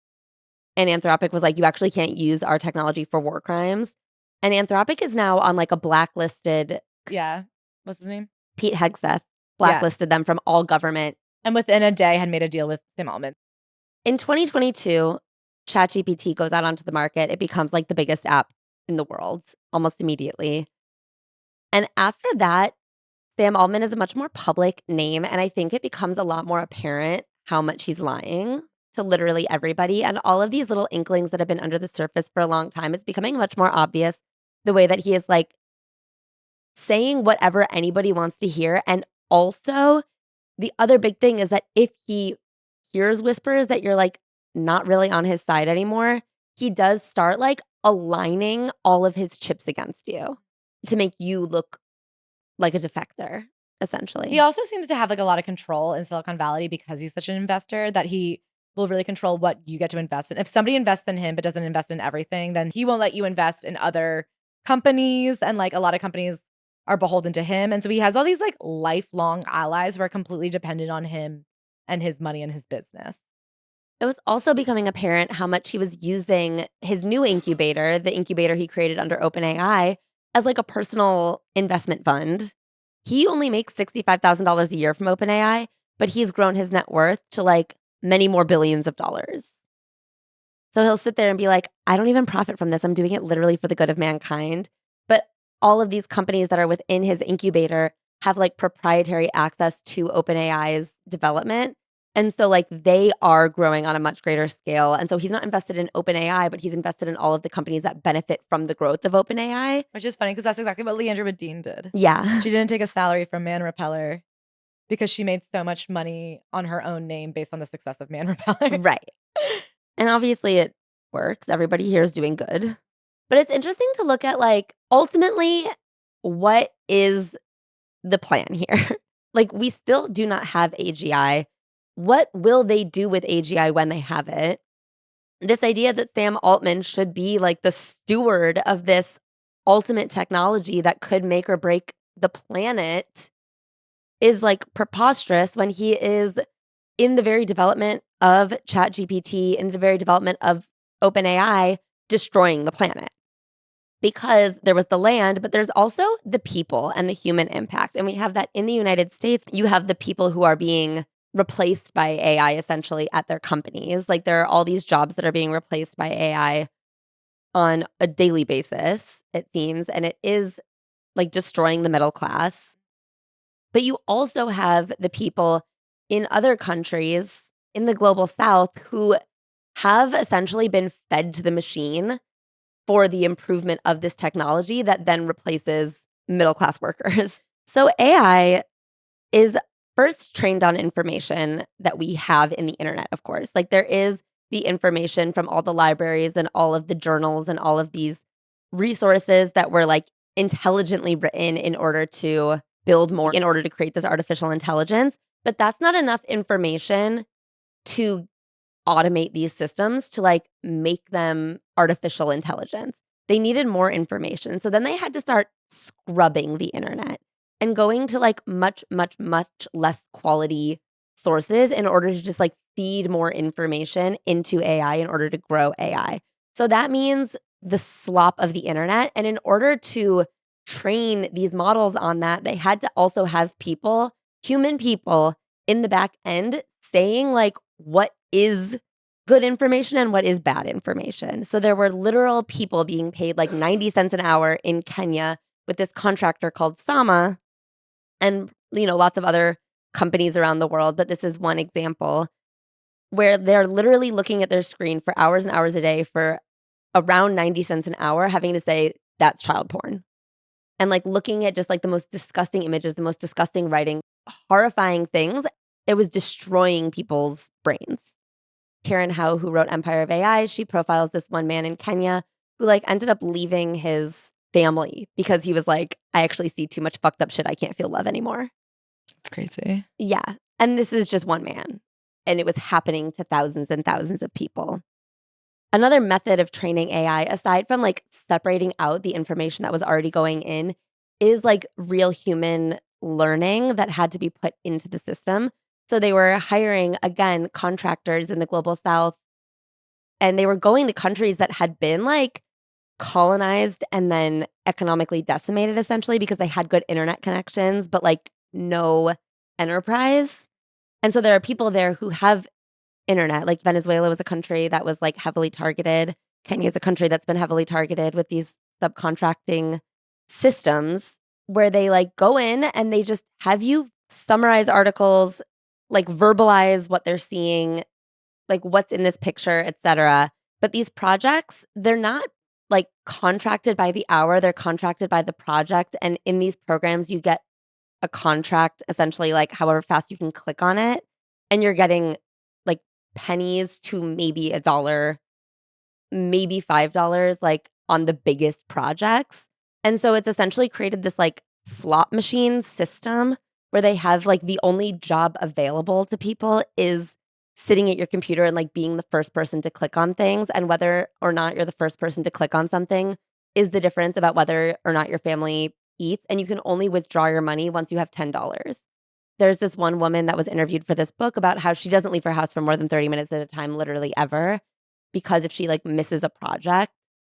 And Anthropic was like, you actually can't use our technology for war crimes. And Anthropic is now on like a blacklisted. Yeah. What's his name? Pete Hegseth blacklisted them from all government. And within a day had made a deal with Sam Altman. In 2022, ChatGPT goes out onto the market. It becomes like the biggest app in the world almost immediately. And after that, Sam Altman is a much more public name. And I think it becomes a lot more apparent how much he's lying to literally everybody. And all of these little inklings that have been under the surface for a long time, it's becoming much more obvious the way that he is like saying whatever anybody wants to hear. And also, the other big thing is that if he hears whispers that you're like not really on his side anymore, he does start like aligning all of his chips against you to make you look like a defector, essentially. He also seems to have like a lot of control in Silicon Valley because he's such an investor that he will really control what you get to invest in. If somebody invests in him but doesn't invest in everything, then he won't let you invest in other companies. And like a lot of companies are beholden to him. And so he has all these like lifelong allies who are completely dependent on him and his money and his business. It was also becoming apparent how much he was using his new incubator, the incubator he created under OpenAI, as like a personal investment fund. He only makes $65,000 a year from OpenAI, but he's grown his net worth to like many more billions of dollars. So he'll sit there and be like, I don't even profit from this. I'm doing it literally for the good of mankind. But all of these companies that are within his incubator have like proprietary access to OpenAI's development. And so like they are growing on a much greater scale. And so he's not invested in OpenAI, but he's invested in all of the companies that benefit from the growth of OpenAI. Which is funny because that's exactly what Leandra Medine did. Yeah. She didn't take a salary from Man Repeller because she made so much money on her own name based on the success of Man Repeller. Right. And obviously it works. Everybody here is doing good. But it's interesting to look at like ultimately what is the plan here? Like we still do not have AGI. What will they do with AGI when they have it? This idea that Sam Altman should be like the steward of this ultimate technology that could make or break the planet is like preposterous when he is in the very development of ChatGPT, in the very development of OpenAI, destroying the planet. Because there was the land, but there's also the people and the human impact. And we have that in the United States. You have the people who are being replaced by AI essentially at their companies. Like there are all these jobs that are being replaced by AI on a daily basis, it seems. And it is like destroying the middle class. But you also have the people in other countries in the global south who have essentially been fed to the machine for the improvement of this technology that then replaces middle-class workers. So AI is first trained on information that we have in the internet, of course. Like there is the information from all the libraries and all of the journals and all of these resources that were like intelligently written in order to build more, in order to create this artificial intelligence. But that's not enough information to automate these systems to like make them artificial intelligence. They needed more information. So then they had to start scrubbing the internet and going to like much, much, much less quality sources in order to just like feed more information into AI in order to grow AI. So that means the slop of the internet. And in order to train these models on that, they had to also have people, human people in the back end saying like what is good information and what is bad information. So there were literal people being paid like 90 cents an hour in Kenya with this contractor called Sama and, you know, lots of other companies around the world. But this is one example where they're literally looking at their screen for hours and hours a day for around 90 cents an hour, having to say that's child porn. And like looking at just like the most disgusting images, the most disgusting writing, horrifying things. It was destroying people's brains. Karen Howe, who wrote Empire of AI, she profiles this one man in Kenya who like ended up leaving his family because he was like, I actually see too much fucked up shit. I can't feel love anymore. It's crazy. Yeah. And this is just one man. And it was happening to thousands and thousands of people. Another method of training AI, aside from like separating out the information that was already going in, is like real human learning that had to be put into the system. So they were hiring, again, contractors in the global south, and they were going to countries that had been like colonized and then economically decimated essentially because they had good internet connections, but like no enterprise. And so there are people there who have internet, like Venezuela was a country that was like heavily targeted. Kenya is a country that's been heavily targeted with these subcontracting systems where they like go in and they just have you summarize articles, like verbalize what they're seeing, like what's in this picture, etc. But these projects, they're not like contracted by the hour, they're contracted by the project. And in these programs, you get a contract essentially like however fast you can click on it. And you're getting like pennies to maybe $1, maybe $5, like on the biggest projects. And so it's essentially created this like slot machine system where they have like the only job available to people is sitting at your computer and like being the first person to click on things. And whether or not you're the first person to click on something is the difference about whether or not your family eats. And you can only withdraw your money once you have $10. There's this one woman that was interviewed for this book about how she doesn't leave her house for more than 30 minutes at a time, literally ever, because if she like misses a project,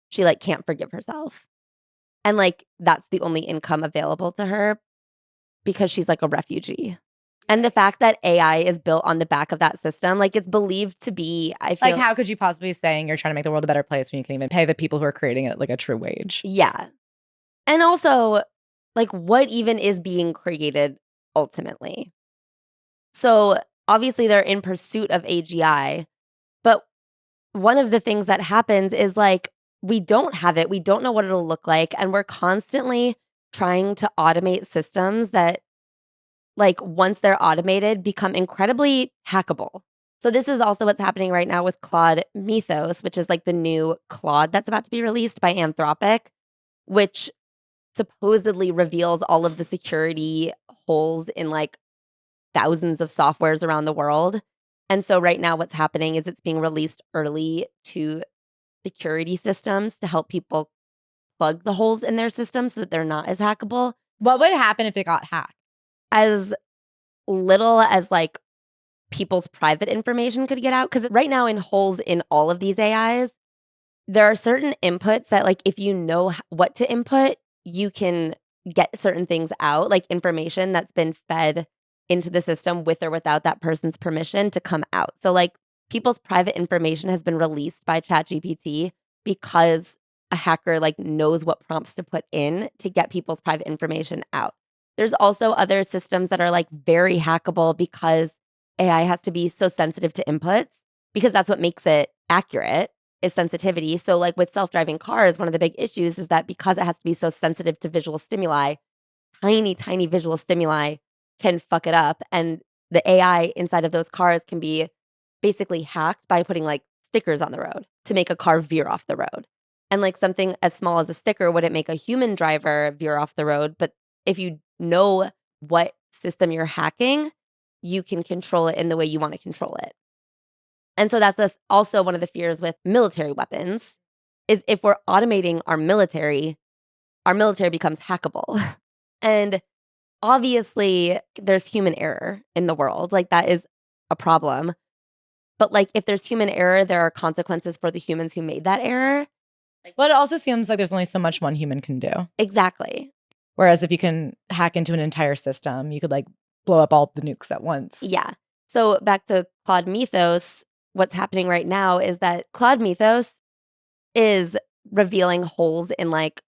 she like can't forgive herself. And like that's the only income available to her because she's like a refugee. And the fact that AI is built on the back of that system, like it's believed to be, I feel like, how could you possibly be saying you're trying to make the world a better place when you can even pay the people who are creating it like a true wage? Yeah. And also, like, what even is being created ultimately? So obviously they're in pursuit of AGI, but one of the things that happens is like, we don't have it. We don't know what it'll look like. And we're constantly trying to automate systems that, like, once they're automated, become incredibly hackable. So this is also what's happening right now with Claude Mythos, which is like the new Claude that's about to be released by Anthropic, which supposedly reveals all of the security holes in like thousands of softwares around the world. And so right now what's happening is it's being released early to security systems to help people plug the holes in their systems so that they're not as hackable. What would happen if it got hacked? As little as like people's private information could get out. Because right now in holes in all of these AIs, there are certain inputs that like if you know what to input, you can get certain things out, like information that's been fed into the system with or without that person's permission to come out. So like people's private information has been released by ChatGPT because a hacker like knows what prompts to put in to get people's private information out. There's also other systems that are like very hackable because AI has to be so sensitive to inputs because that's what makes it accurate is sensitivity. So like with self-driving cars, one of the big issues is that because it has to be so sensitive to visual stimuli, tiny, tiny visual stimuli can fuck it up. And the AI inside of those cars can be basically hacked by putting like stickers on the road to make a car veer off the road. And like something as small as a sticker wouldn't make a human driver veer off the road. But if you know what system you're hacking, you can control it in the way you want to control it. And so that's also one of the fears with military weapons is if we're automating our military becomes hackable. And obviously, there's human error in the world. Like that is a problem. But like if there's human error, there are consequences for the humans who made that error. But it also seems like there's only so much one human can do. Exactly. Whereas if you can hack into an entire system, you could like blow up all the nukes at once. Yeah. So back to Claude Mythos, what's happening right now is that Claude Mythos is revealing holes in like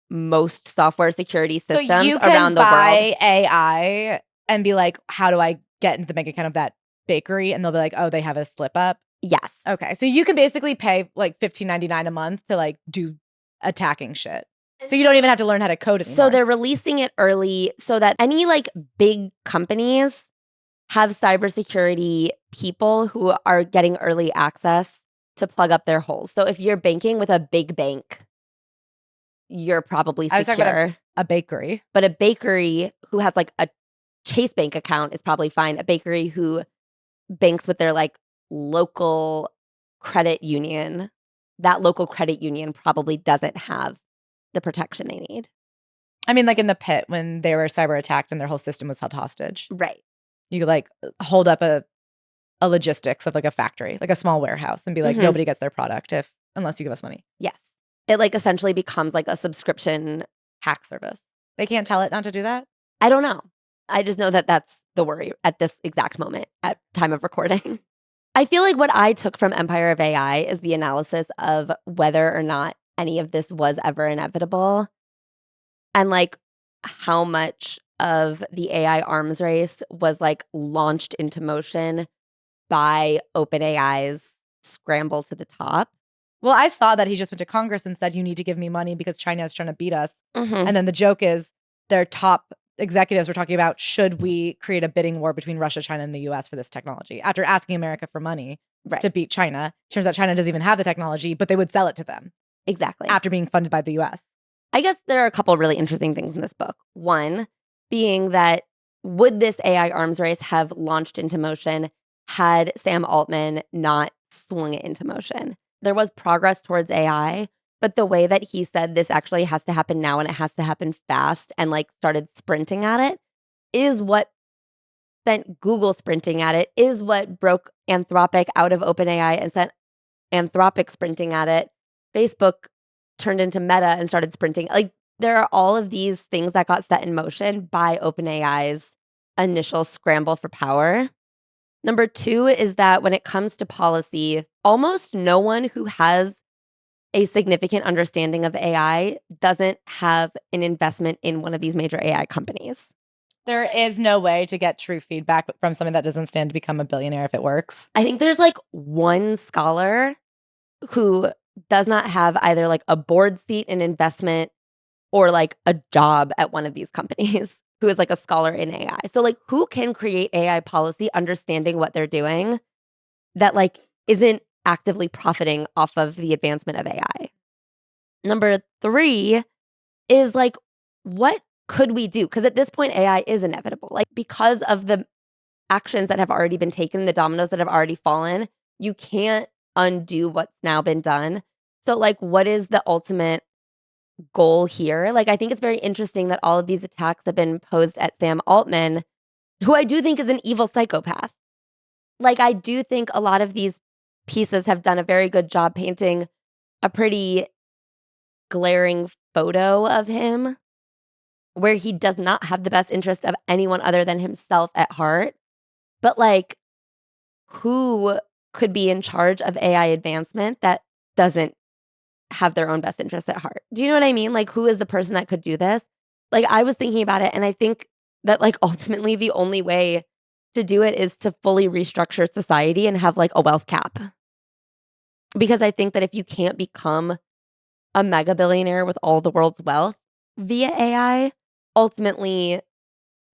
most software security systems around the world. So you can buy AI and be like, how do I get into the bank account of that bakery? And they'll be like, oh, they have a slip up. Yes. Okay. So you can basically pay like $15.99 a month to like do attacking shit. So you don't even have to learn how to code anymore. So they're releasing it early so that any like big companies have cybersecurity people who are getting early access to plug up their holes. So if you're banking with a big bank, you're probably secure. I was talking about a bakery. But a bakery who has like a Chase Bank account is probably fine. A bakery who banks with their like local credit union, that local credit union probably doesn't have the protection they need. I mean, like in the pit when they were cyber attacked and their whole system was held hostage. Right. You could like hold up a logistics of like a factory, like a small warehouse, and be like, nobody gets their product unless you give us money. Yes. It like essentially becomes like a subscription hack service. They can't tell it not to do that? I don't know. I just know that that's the worry at this exact moment at time of recording. I feel like what I took from Empire of AI is the analysis of whether or not any of this was ever inevitable and like how much of the AI arms race was like launched into motion by OpenAI's scramble to the top. Well, I saw that he just went to Congress and said, you need to give me money because China is trying to beat us. Mm-hmm. And then the joke is their top executives were talking about, should we create a bidding war between Russia, China, and the US for this technology? After asking America for money to beat China. Turns out China doesn't even have the technology, but they would sell it to them. Exactly. After being funded by the US. I guess there are a couple really interesting things in this book. One being that would this AI arms race have launched into motion had Sam Altman not swung it into motion? There was progress towards AI, but the way that he said this actually has to happen now and it has to happen fast and like started sprinting at it is what sent Google sprinting at it, is what broke Anthropic out of OpenAI and sent Anthropic sprinting at it. Facebook turned into Meta and started sprinting. Like there are all of these things that got set in motion by OpenAI's initial scramble for power. Number two is that when it comes to policy, almost no one who has a significant understanding of AI doesn't have an investment in one of these major AI companies. There is no way to get true feedback from something that doesn't stand to become a billionaire if it works. I think there's like one scholar who does not have either like a board seat, an investment, or like a job at one of these companies who is like a scholar in AI. So like who can create AI policy understanding what they're doing that like isn't actively profiting off of the advancement of AI? Number three is like, what could we do? Because at this point, AI is inevitable. Like because of the actions that have already been taken, the dominoes that have already fallen, you can't undo what's now been done. So like, what is the ultimate goal here? Like, I think it's very interesting that all of these attacks have been posed at Sam Altman, who I do think is an evil psychopath. Like, I do think a lot of these pieces have done a very good job painting a pretty glaring photo of him where he does not have the best interest of anyone other than himself at heart. But like, who could be in charge of AI advancement that doesn't have their own best interests at heart? Do you know what I mean? Like, who is the person that could do this? Like, I was thinking about it, and I think that like ultimately the only way to do it is to fully restructure society and have like a wealth cap. Because I think that if you can't become a mega billionaire with all the world's wealth via AI, ultimately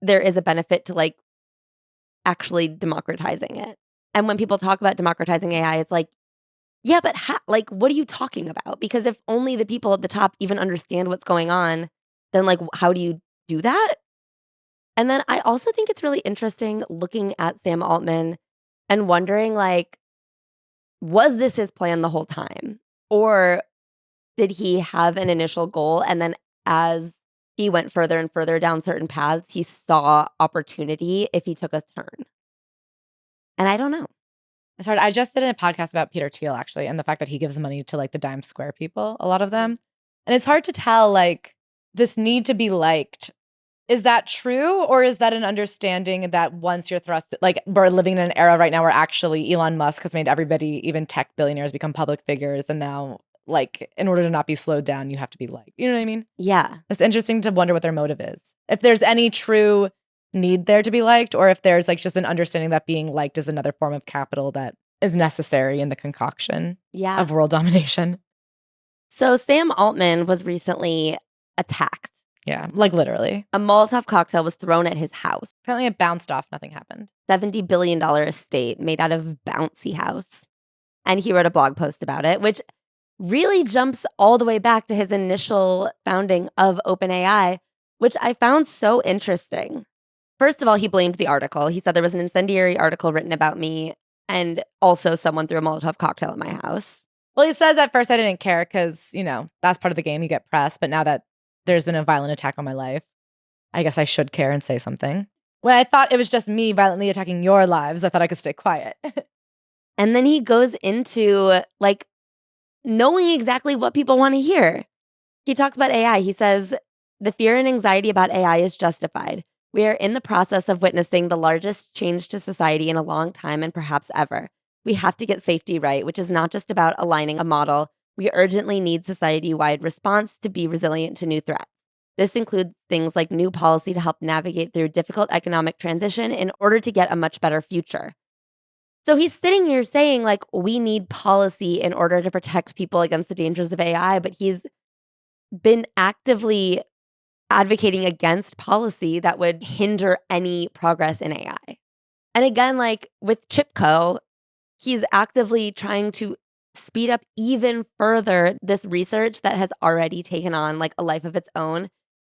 there is a benefit to like actually democratizing it. And when people talk about democratizing AI, it's like, yeah, but like, what are you talking about? Because if only the people at the top even understand what's going on, then like, how do you do that? And then I also think it's really interesting looking at Sam Altman and wondering like, was this his plan the whole time? Or did he have an initial goal and then as he went further and further down certain paths, he saw opportunity if he took a turn? And I don't know. It's hard. I just did a podcast about Peter Thiel, actually, and the fact that he gives money to like the dime square people, a lot of them. And it's hard to tell, like, this need to be liked. Is that true? Or is that an understanding that once you're thrust, like, we're living in an era right now where actually Elon Musk has made everybody, even tech billionaires, become public figures. And now, like, in order to not be slowed down, you have to be liked. You know what I mean? Yeah. It's interesting to wonder what their motive is. If there's any true need there to be liked, or if there's like just an understanding that being liked is another form of capital that is necessary in the concoction of world domination. So Sam Altman was recently attacked. Yeah, like literally. A Molotov cocktail was thrown at his house. Apparently it bounced off, nothing happened. $70 billion estate made out of bouncy house. And he wrote a blog post about it, which really jumps all the way back to his initial founding of OpenAI, which I found so interesting. First of all, he blamed the article. He said there was an incendiary article written about me and also someone threw a Molotov cocktail at my house. Well, he says at first I didn't care because, you know, that's part of the game. You get press. But now that there's been a violent attack on my life, I guess I should care and say something. When I thought it was just me violently attacking your lives, I thought I could stay quiet. And then he goes into like knowing exactly what people want to hear. He talks about AI. He says, the fear and anxiety about AI is justified. We are in the process of witnessing the largest change to society in a long time and perhaps ever. We have to get safety right, which is not just about aligning a model. We urgently need society-wide response to be resilient to new threats. This includes things like new policy to help navigate through difficult economic transition in order to get a much better future. So he's sitting here saying, like, we need policy in order to protect people against the dangers of AI, but he's been actively advocating against policy that would hinder any progress in AI. And again, like with Chipco, he's actively trying to speed up even further this research that has already taken on like a life of its own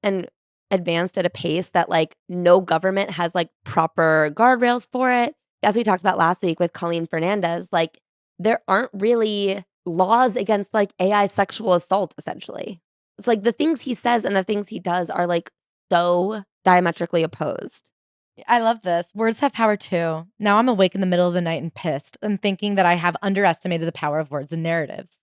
and advanced at a pace that like no government has like proper guardrails for it. As we talked about last week with Colleen Fernandez, like there aren't really laws against like AI sexual assault, essentially. It's like the things he says and the things he does are like so diametrically opposed. I love this. Words have power too. Now I'm awake in the middle of the night and pissed and thinking that I have underestimated the power of words and narratives.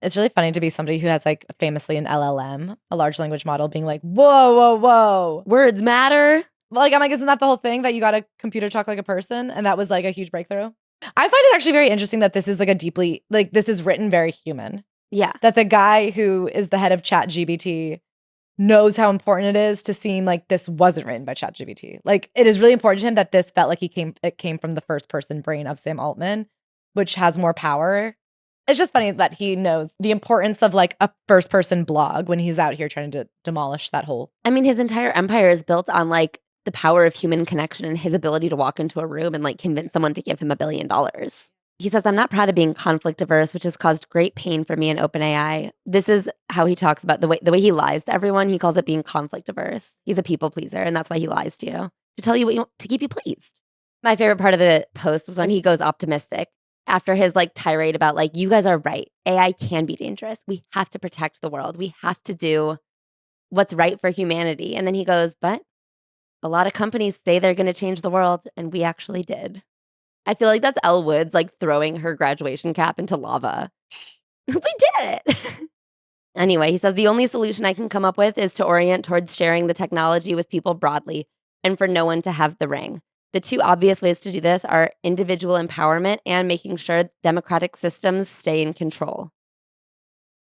It's really funny to be somebody who has like famously an LLM, a large language model, being like, whoa, whoa, whoa. Words matter. Like, I'm like, isn't that the whole thing that you got a computer talk like a person? And that was like a huge breakthrough. I find it actually very interesting that this is like a deeply, like this is written very human. Yeah. That the guy who is the head of ChatGPT knows how important it is to seem like this wasn't written by ChatGPT. Like it is really important to him that this felt like it came from the first person brain of Sam Altman, which has more power. It's just funny that he knows the importance of like a first person blog when he's out here trying to demolish that whole. I mean, his entire empire is built on like the power of human connection and his ability to walk into a room and like convince someone to give him $1 billion. He says, I'm not proud of being conflict averse, which has caused great pain for me in OpenAI. This is how he talks about the way he lies to everyone. He calls it being conflict averse. He's a people pleaser, and that's why he lies to you, to tell you what you want, to keep you pleased. My favorite part of the post was when he goes optimistic after his like tirade about like, you guys are right. AI can be dangerous. We have to protect the world. We have to do what's right for humanity. And then he goes, but a lot of companies say they're going to change the world, and we actually did. I feel like that's Elle Woods like throwing her graduation cap into lava. We did it. Anyway, he says, the only solution I can come up with is to orient towards sharing the technology with people broadly and for no one to have the ring. The two obvious ways to do this are individual empowerment and making sure democratic systems stay in control.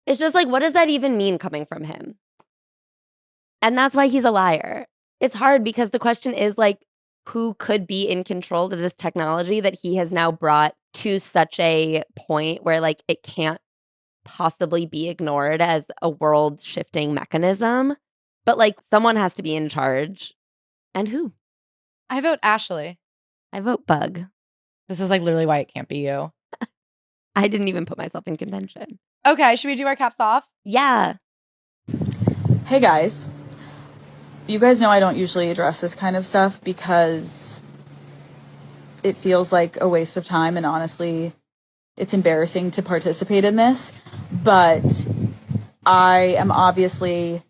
It's just like, what does that even mean coming from him? And that's why he's a liar. It's hard because the question is like, who could be in control of this technology that he has now brought to such a point where like it can't possibly be ignored as a world shifting mechanism. But like someone has to be in charge. And who? I vote Ashley. I vote Bug. This is like literally why it can't be you. I didn't even put myself in contention. Okay, should we do our caps off? Yeah. Hey guys. You guys know I don't usually address this kind of stuff because it feels like a waste of time, and honestly, it's embarrassing to participate in this. But I am obviously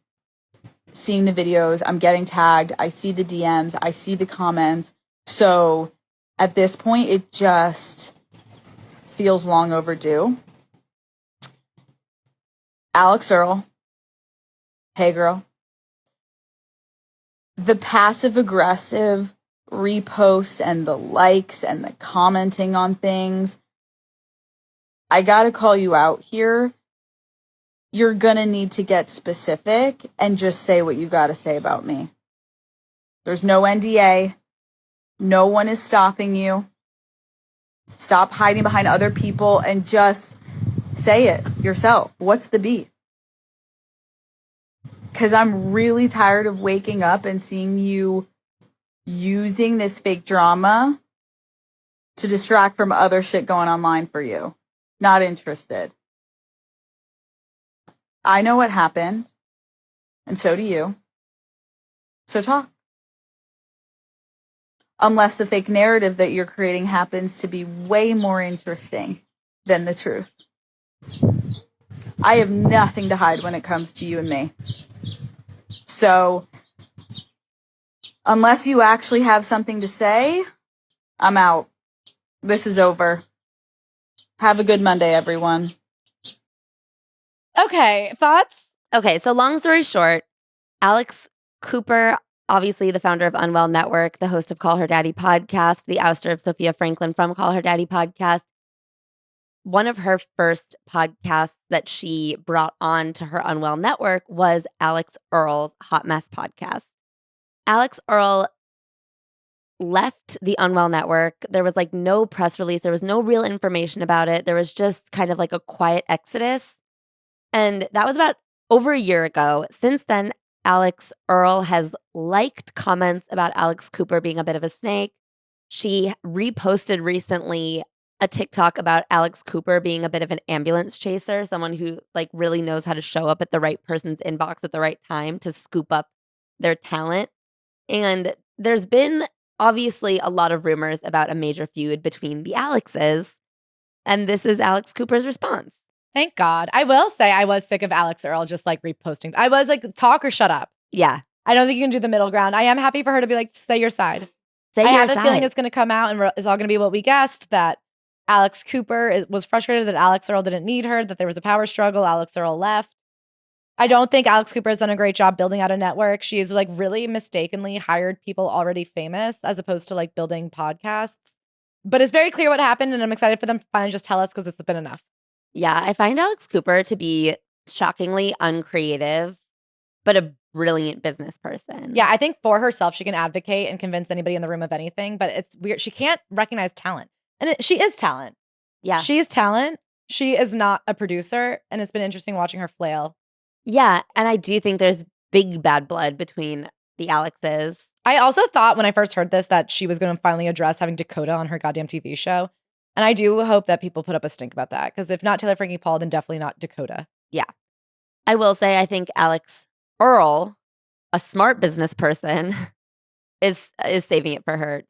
seeing the videos, I'm getting tagged, I see the DMs, I see the comments. So at this point, it just feels long overdue. Alix Earle, hey girl. The passive aggressive reposts and the likes and the commenting on things, I gotta call you out here. You're gonna need to get specific and just say what you gotta say about me. There's no NDA. No one is stopping you. Stop hiding behind other people and just say it yourself. What's the beef? Because I'm really tired of waking up and seeing you using this fake drama to distract from other shit going online for you. Not interested. I know what happened, and so do you. So talk. Unless the fake narrative that you're creating happens to be way more interesting than the truth. I have nothing to hide when it comes to you and me. So, unless you actually have something to say, I'm out. This is over. Have a good Monday, everyone. Okay, thoughts? Okay, so long story short, Alix Cooper, obviously the founder of Unwell Network, the host of Call Her Daddy podcast, the ouster of Sophia Franklin from Call Her Daddy podcast. One of her first podcasts that she brought on to her Unwell Network was Alix Earle's Hot Mess podcast. Alix Earle left the Unwell Network. There was like no press release. There was no real information about it. There was just kind of like a quiet exodus. And that was about over a year ago. Since then, Alix Earle has liked comments about Alix Cooper being a bit of a snake. She reposted recently a TikTok about Alix Cooper being a bit of an ambulance chaser, someone who like really knows how to show up at the right person's inbox at the right time to scoop up their talent. And there's been obviously a lot of rumors about a major feud between the Alixes. And this is Alix Cooper's response. Thank God. I will say I was sick of Alix Earle just like reposting. I was like, talk or shut up. Yeah. I don't think you can do the middle ground. I am happy for her to be like, say your side. Say I your have a side. feeling it's going to come out and it's all going to be what we guessed, that Alix Cooper was frustrated that Alix Earle didn't need her, that there was a power struggle. Alix Earle left. I don't think Alix Cooper has done a great job building out a network. She's like really mistakenly hired people already famous as opposed to like building podcasts. But it's very clear what happened, and I'm excited for them to finally just tell us because it's been enough. Yeah, I find Alix Cooper to be shockingly uncreative, but a brilliant business person. Yeah, I think for herself, she can advocate and convince anybody in the room of anything, but it's weird. She can't recognize talent. And she is talent. Yeah. She is talent. She is not a producer. And it's been interesting watching her flail. Yeah, and I do think there's big bad blood between the Alixes. I also thought when I first heard this that she was going to finally address having Dakota on her goddamn TV show. And I do hope that people put up a stink about that. Because if not Taylor Frankie Paul, then definitely not Dakota. Yeah. I will say I think Alix Earle, a smart business person, is saving it for her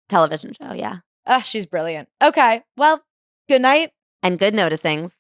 television show. Yeah. She's brilliant. Okay. Well, good night. And good noticings.